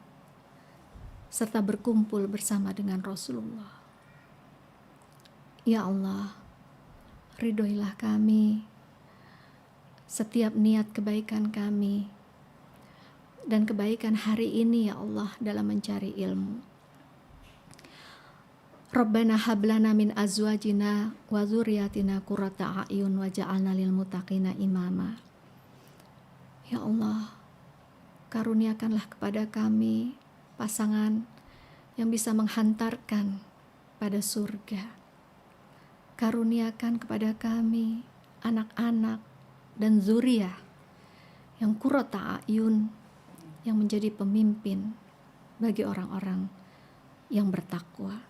S2: serta berkumpul bersama dengan Rasulullah. Ya Allah, ridhoilah kami setiap niat kebaikan kami dan kebaikan hari ini ya Allah dalam mencari ilmu. Rabbana hablana min azwajina wa dzurriyyatina qurrata a'yun waj'alna lil muttaqina imama. Ya Allah, karuniakanlah kepada kami pasangan yang bisa menghantarkan pada surga. Karuniakan kepada kami anak-anak dan zuriyah yang qurrata a'yun, yang menjadi pemimpin bagi orang-orang yang bertakwa.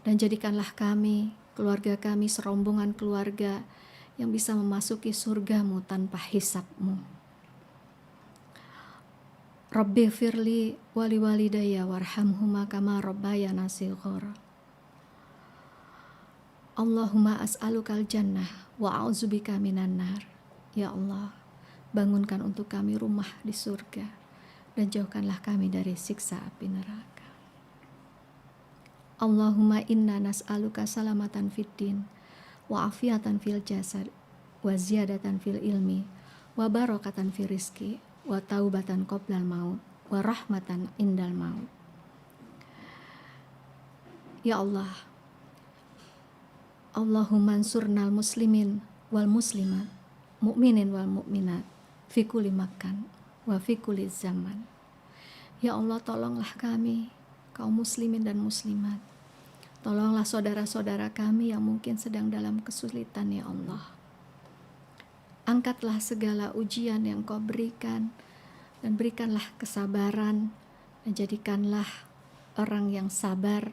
S2: Dan jadikanlah kami, keluarga kami, serombongan keluarga yang bisa memasuki surga-Mu tanpa hisab-Mu. Rabbi firli wali walidayya warhamhuma kama rabbayana shighara. Allahumma as'alukal jannah wa a'udzubika minan nar. Ya Allah, bangunkan untuk kami rumah di surga dan jauhkanlah kami dari siksa api neraka. Allahumma inna nas'aluka salamatan fid din wa afiatan fil jasad wa ziyadatan fil ilmi wa barakatan fil rizki wa taubatan qoblal maut wa rahmatan indal maut. Ya Allah, Allahumma ansurnal muslimin wal muslimat, mu'minin wal mu'minat fi kulli makan wa fi kulli zaman. Ya Allah, tolonglah kami kaum muslimin dan muslimat. Tolonglah saudara-saudara kami yang mungkin sedang dalam kesulitan ya Allah. Angkatlah segala ujian yang Kau berikan dan berikanlah kesabaran dan jadikanlah orang yang sabar,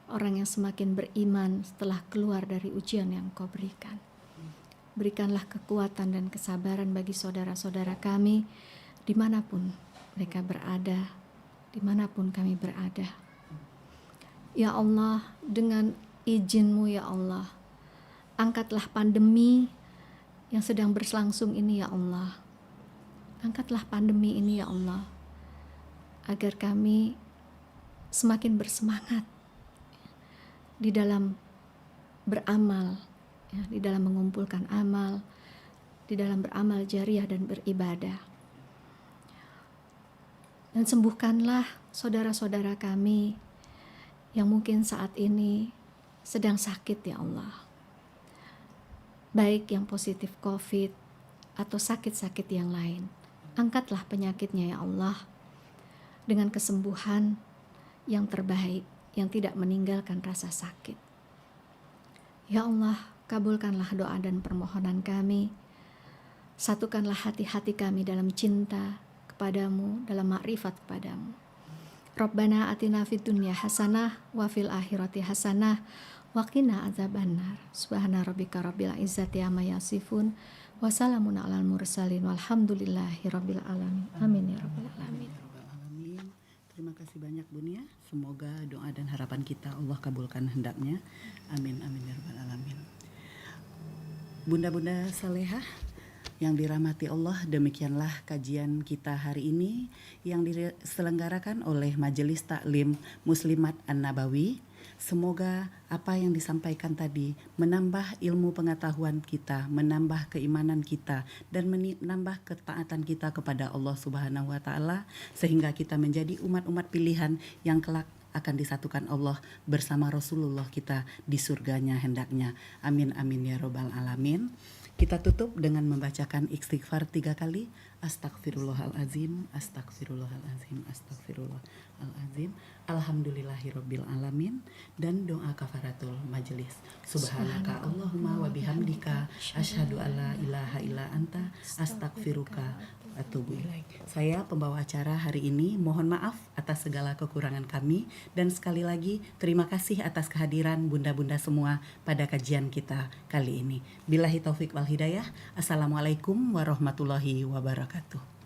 S2: orang yang semakin beriman setelah keluar dari ujian yang Kau berikan. Berikanlah kekuatan dan kesabaran bagi saudara-saudara kami dimanapun mereka berada, dimanapun kami berada. Ya Allah, dengan izin-Mu ya Allah, angkatlah pandemi yang sedang berlangsung ini ya Allah. Angkatlah pandemi ini ya Allah, agar kami semakin bersemangat di dalam beramal, ya, di dalam mengumpulkan amal, di dalam beramal jariah dan beribadah. Dan sembuhkanlah saudara-saudara kami yang mungkin saat ini sedang sakit ya Allah, baik yang positif COVID atau sakit-sakit yang lain. Angkatlah penyakitnya ya Allah dengan kesembuhan yang terbaik, yang tidak meninggalkan rasa sakit. Ya Allah, kabulkanlah doa dan permohonan kami. Satukanlah hati-hati kami dalam cinta kepadamu, dalam makrifat kepadamu. Rabbana atina fid dunya hasanah wa fil akhirati hasanah wa qina adzabannar. Subhana rabbika rabbil izzati amma yasifun wa salamun alal mursalin walhamdulillahi rabbil alamin. Amin ya rabbal alamin.
S1: Terima kasih banyak Bunia. Semoga doa dan harapan kita Allah kabulkan hendaknya. Amin amin ya rabbal alamin. Bunda-bunda salehah yang dirahmati Allah, demikianlah kajian kita hari ini yang diselenggarakan oleh Majelis Taklim Muslimat An-Nabawi. Semoga apa yang disampaikan tadi menambah ilmu pengetahuan kita, menambah keimanan kita, dan menambah ketaatan kita kepada Allah Subhanahu wa Ta'ala, sehingga kita menjadi umat-umat pilihan yang kelak akan disatukan Allah bersama Rasulullah kita di surganya hendaknya. Amin amin ya robbal alamin. Kita tutup dengan membacakan istighfar 3 kali. Astagfirullahalazim, astagfirullahalazim, astagfirullahalazim. Alhamdulillahirabbil alamin, dan doa kafaratul majelis. Subhanaka Allahumma wa bihamdika asyhadu alla ilaha illa anta astagfiruka atubu ilaik. Saya pembawa acara hari ini mohon maaf atas segala kekurangan kami, dan sekali lagi terima kasih atas kehadiran bunda-bunda semua pada kajian kita kali ini. Billahi taufik wal hidayah. Assalamualaikum warahmatullahi wabarakatuh.